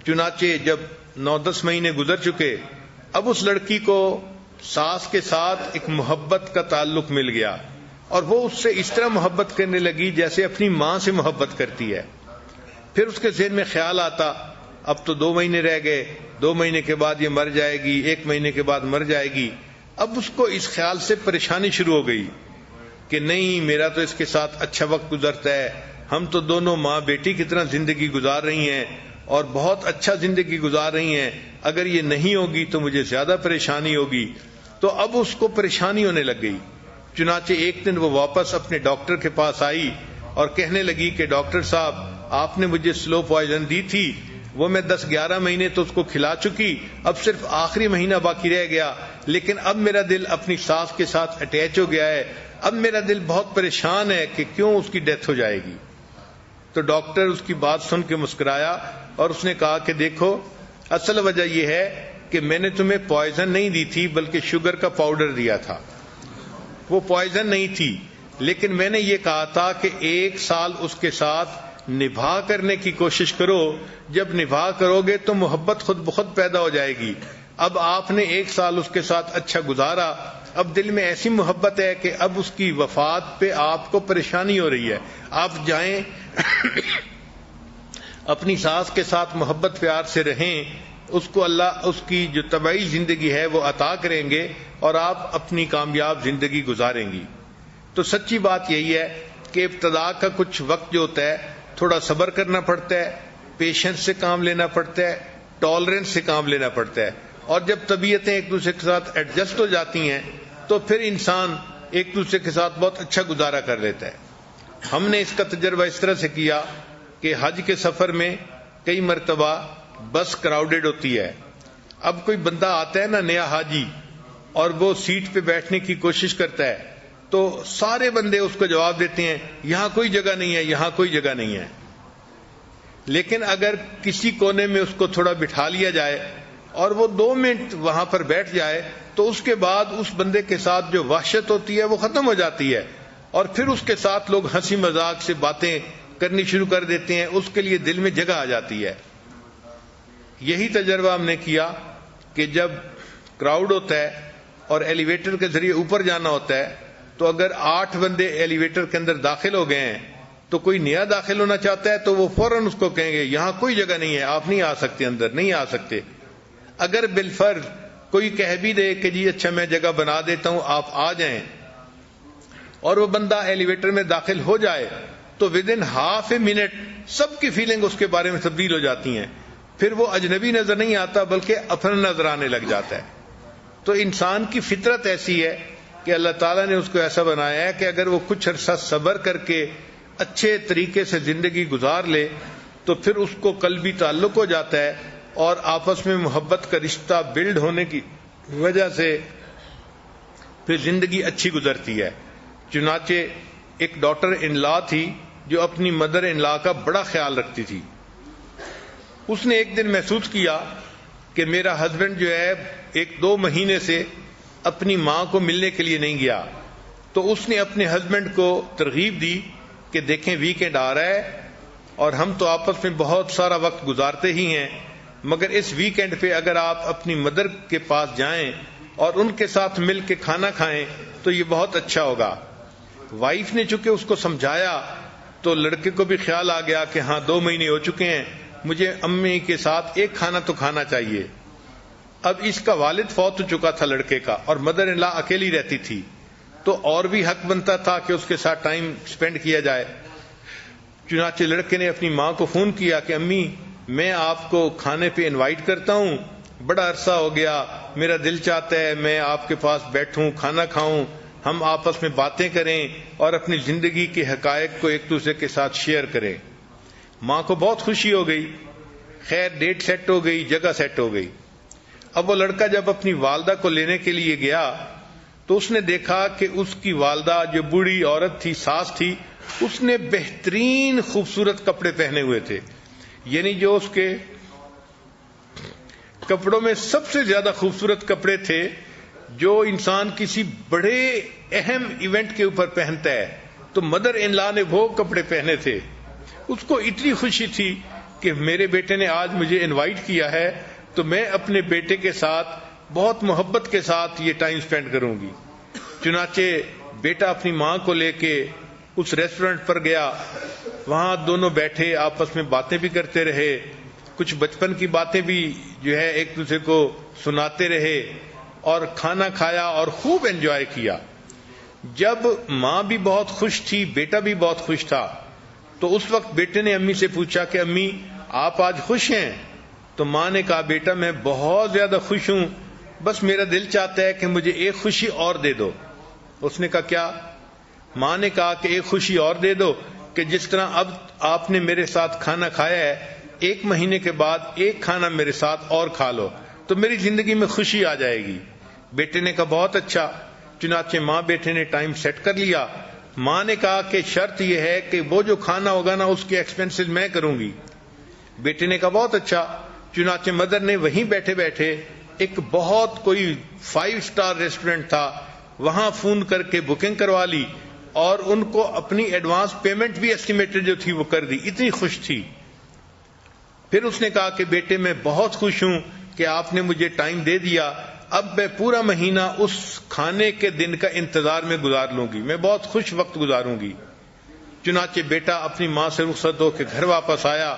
چنانچہ جب 9-10 مہینے گزر چکے، اب اس لڑکی کو ساس کے ساتھ ایک محبت کا تعلق مل گیا اور وہ اس سے اس طرح محبت کرنے لگی جیسے اپنی ماں سے محبت کرتی ہے. پھر اس کے ذہن میں خیال آتا اب تو 2 مہینے رہ گئے، 2 مہینے کے بعد یہ مر جائے گی، 1 مہینے کے بعد مر جائے گی. اب اس کو اس خیال سے پریشانی شروع ہو گئی کہ نہیں میرا تو اس کے ساتھ اچھا وقت گزرتا ہے، ہم تو دونوں ماں بیٹی کی طرح زندگی گزار رہی ہیں اور بہت اچھا زندگی گزار رہی ہیں، اگر یہ نہیں ہوگی تو مجھے زیادہ پریشانی ہوگی. تو اب اس کو پریشانی ہونے لگ گئی. چنانچہ ایک دن وہ واپس اپنے ڈاکٹر کے پاس آئی اور کہنے لگی کہ ڈاکٹر صاحب آپ نے مجھے سلو پوائزن دی تھی، وہ میں 10-11 مہینے تو اس کو کھلا چکی، اب صرف آخری مہینہ باقی رہ گیا، لیکن اب میرا دل اپنی ساس کے ساتھ اٹیچ ہو گیا ہے، اب میرا دل بہت پریشان ہے کہ کیوں اس کی ڈیتھ ہو جائے گی. تو ڈاکٹر اس کی بات سن کے مسکرایا اور اس نے کہا کہ دیکھو اصل وجہ یہ ہے کہ میں نے تمہیں پوائزن نہیں دی تھی بلکہ شوگر کا پاؤڈر دیا تھا. وہ پوائزن نہیں تھی، لیکن میں نے یہ کہا تھا کہ 1 سال اس کے ساتھ نبھا کرنے کی کوشش کرو، جب نبھا کرو گے تو محبت خود بخود پیدا ہو جائے گی. اب آپ نے 1 سال اس کے ساتھ اچھا گزارا، اب دل میں ایسی محبت ہے کہ اب اس کی وفات پہ آپ کو پریشانی ہو رہی ہے، آپ جائیں اپنی ساس کے ساتھ محبت پیار سے رہیں، اس کو اللہ اس کی جو طبعی زندگی ہے وہ عطا کریں گے اور آپ اپنی کامیاب زندگی گزاریں گی۔ تو سچی بات یہی ہے کہ ابتدا کا کچھ وقت جو ہوتا ہے تھوڑا صبر کرنا پڑتا ہے، پیشنس سے کام لینا پڑتا ہے، ٹالرنس سے کام لینا پڑتا ہے، اور جب طبیعتیں ایک دوسرے کے ساتھ ایڈجسٹ ہو جاتی ہیں تو پھر انسان ایک دوسرے کے ساتھ بہت اچھا گزارا کر لیتا ہے۔ ہم نے اس کا تجربہ اس طرح سے کیا کہ حج کے سفر میں کئی مرتبہ بس کراؤڈڈ ہوتی ہے۔ اب کوئی بندہ آتا ہے نا نیا حاجی اور وہ سیٹ پہ بیٹھنے کی کوشش کرتا ہے تو سارے بندے اس کو جواب دیتے ہیں یہاں کوئی جگہ نہیں ہے، یہاں کوئی جگہ نہیں ہے۔ لیکن اگر کسی کونے میں اس کو تھوڑا بٹھا لیا جائے اور وہ 2 منٹ وہاں پر بیٹھ جائے تو اس کے بعد اس بندے کے ساتھ جو وحشت ہوتی ہے وہ ختم ہو جاتی ہے، اور پھر اس کے ساتھ لوگ ہنسی مذاق سے باتیں کرنی شروع کر دیتے ہیں، اس کے لیے دل میں جگہ آ جاتی ہے۔ یہی تجربہ ہم نے کیا کہ جب کراؤڈ ہوتا ہے اور ایلیویٹر کے ذریعے اوپر جانا ہوتا ہے تو اگر 8 بندے ایلیویٹر کے اندر داخل ہو گئے ہیں تو کوئی نیا داخل ہونا چاہتا ہے تو وہ فوراً اس کو کہیں گے یہاں کوئی جگہ نہیں ہے، آپ نہیں آ سکتے، اندر نہیں آ سکتے۔ اگر بالفرض کوئی کہہ بھی دے کہ جی اچھا میں جگہ بنا دیتا ہوں آپ آ جائیں، اور وہ بندہ ایلیویٹر میں داخل ہو جائے تو ودن ہاف اے منٹ سب کی فیلنگ اس کے بارے میں تبدیل ہو جاتی ہیں، پھر وہ اجنبی نظر نہیں آتا بلکہ اپنا نظر آنے لگ جاتا ہے۔ تو انسان کی فطرت ایسی ہے کہ اللہ تعالیٰ نے اس کو ایسا بنایا ہے کہ اگر وہ کچھ عرصہ صبر کر کے اچھے طریقے سے زندگی گزار لے تو پھر اس کو قلبی تعلق ہو جاتا ہے اور آپس میں محبت کا رشتہ بلڈ ہونے کی وجہ سے پھر زندگی اچھی گزرتی ہے۔ چنانچہ ایک ڈاٹر ان لا تھی جو اپنی مدر ان لا کا بڑا خیال رکھتی تھی۔ اس نے ایک دن محسوس کیا کہ میرا ہسبینڈ جو ہے 1-2 مہینے سے اپنی ماں کو ملنے کے لیے نہیں گیا، تو اس نے اپنے ہسبینڈ کو ترغیب دی کہ دیکھیں ویکینڈ آ رہا ہے اور ہم تو آپس میں بہت سارا وقت گزارتے ہی ہیں، مگر اس ویکینڈ پہ اگر آپ اپنی مدر کے پاس جائیں اور ان کے ساتھ مل کے کھانا کھائیں تو یہ بہت اچھا ہوگا۔ وائف نے چونکہ اس کو سمجھایا تو لڑکے کو بھی خیال آ گیا کہ ہاں 2 مہینے ہو چکے ہیں، مجھے امی کے ساتھ ایک کھانا تو کھانا چاہیے۔ اب اس کا والد فوت ہو چکا تھا لڑکے کا اور مدر ان لا اکیلی رہتی تھی، تو اور بھی حق بنتا تھا کہ اس کے ساتھ ٹائم سپینڈ کیا جائے۔ چنانچہ لڑکے نے اپنی ماں کو فون کیا کہ امی میں آپ کو کھانے پہ انوائٹ کرتا ہوں، بڑا عرصہ ہو گیا، میرا دل چاہتا ہے میں آپ کے پاس بیٹھوں، کھانا کھاؤں، ہم آپس میں باتیں کریں اور اپنی زندگی کے حقائق کو ایک دوسرے کے ساتھ شیئر کریں۔ ماں کو بہت خوشی ہو گئی، خیر ڈیٹ سیٹ ہو گئی، جگہ سیٹ ہو گئی۔ اب وہ لڑکا جب اپنی والدہ کو لینے کے لیے گیا تو اس نے دیکھا کہ اس کی والدہ جو بوڑھی عورت تھی، ساس تھی، اس نے بہترین خوبصورت کپڑے پہنے ہوئے تھے، یعنی جو اس کے کپڑوں میں سب سے زیادہ خوبصورت کپڑے تھے جو انسان کسی بڑے اہم ایونٹ کے اوپر پہنتا ہے، تو مدر ان لا نے وہ کپڑے پہنے تھے۔ اس کو اتنی خوشی تھی کہ میرے بیٹے نے آج مجھے انوائٹ کیا ہے تو میں اپنے بیٹے کے ساتھ بہت محبت کے ساتھ یہ ٹائم سپینڈ کروں گی۔ چنانچہ بیٹا اپنی ماں کو لے کے اس ریسٹورنٹ پر گیا، وہاں دونوں بیٹھے آپس میں باتیں بھی کرتے رہے، کچھ بچپن کی باتیں بھی جو ہے ایک دوسرے کو سناتے رہے اور کھانا کھایا اور خوب انجوائے کیا۔ جب ماں بھی بہت خوش تھی، بیٹا بھی بہت خوش تھا، تو اس وقت بیٹے نے امی سے پوچھا کہ امی آپ آج خوش ہیں؟ تو ماں نے کہا بیٹا میں بہت زیادہ خوش ہوں، بس میرا دل چاہتا ہے کہ مجھے ایک خوشی اور دے دو۔ اس نے کہا کیا؟ ماں نے کہا کہ ایک خوشی اور دے دو کہ جس طرح اب آپ نے میرے ساتھ کھانا کھایا ہے، 1 مہینے کے بعد ایک کھانا میرے ساتھ اور کھا لو تو میری زندگی میں خوشی آ جائے گی۔ بیٹے نے کہا بہت اچھا۔ چنانچہ ماں بیٹے نے ٹائم سیٹ کر لیا۔ ماں نے کہا کہ شرط یہ ہے کہ وہ جو کھانا ہوگا نا اس کے ایکسپینسز میں کروں گی۔ بیٹے نے کہا بہت اچھا۔ چنانچہ مدر نے وہیں بیٹھے بیٹھے ایک بہت کوئی 5 اسٹار ریسٹورنٹ تھا، وہاں فون کر کے بکنگ کروا لی اور ان کو اپنی ایڈوانس پیمنٹ بھی ایسٹیمیٹڈ جو تھی وہ کر دی، اتنی خوش تھی۔ پھر اس نے کہا کہ بیٹے میں بہت خوش ہوں کہ آپ نے مجھے ٹائم دے دیا، اب میں پورا مہینہ اس کھانے کے دن کا انتظار میں گزار لوں گی، میں بہت خوش وقت گزاروں گی۔ چنانچہ بیٹا اپنی ماں سے رخصت ہو کے گھر واپس آیا،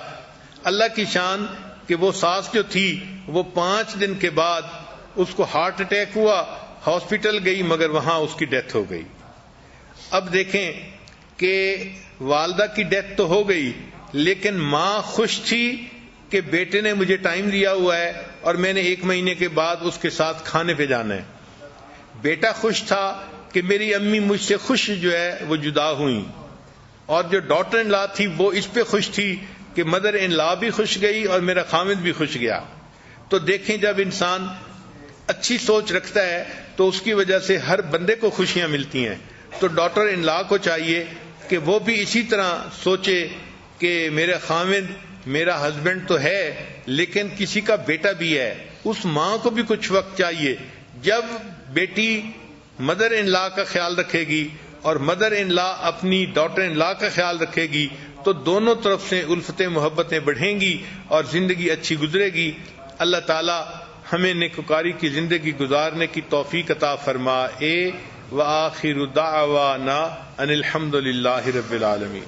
اللہ کی شان کہ وہ ساس جو تھی وہ 5 دن کے بعد اس کو ہارٹ اٹیک ہوا، ہاسپٹل گئی مگر وہاں اس کی ڈیتھ ہو گئی۔ اب دیکھیں کہ والدہ کی ڈیتھ تو ہو گئی، لیکن ماں خوش تھی کہ بیٹے نے مجھے ٹائم دیا ہوا ہے اور میں نے 1 مہینے کے بعد اس کے ساتھ کھانے پہ جانا ہے۔ بیٹا خوش تھا کہ میری امی مجھ سے خوش جو ہے وہ جدا ہوئیں، اور جو ڈاٹر ان لا تھی وہ اس پہ خوش تھی کہ مدر ان لا بھی خوش گئی اور میرا خامد بھی خوش گیا۔ تو دیکھیں جب انسان اچھی سوچ رکھتا ہے تو اس کی وجہ سے ہر بندے کو خوشیاں ملتی ہیں۔ تو ڈاٹر ان لا کو چاہیے کہ وہ بھی اسی طرح سوچے کہ میرا خامد میرا ہسبینڈ تو ہے لیکن کسی کا بیٹا بھی ہے۔ اس ماں کو بھی کچھ وقت چاہیے، جب بیٹی مدر ان لا کا خیال رکھے گی اور مدر ان لا اپنی ڈاٹر ان لا کا خیال رکھے گی تو دونوں طرف سے الفتیں محبتیں بڑھیں گی اور زندگی اچھی گزرے گی۔ اللہ تعالی ہمیں نیکوکاری کی زندگی گزارنے کی توفیق عطا فرمائے۔ وآخر دعوانا ان الحمد للہ رب العالمین۔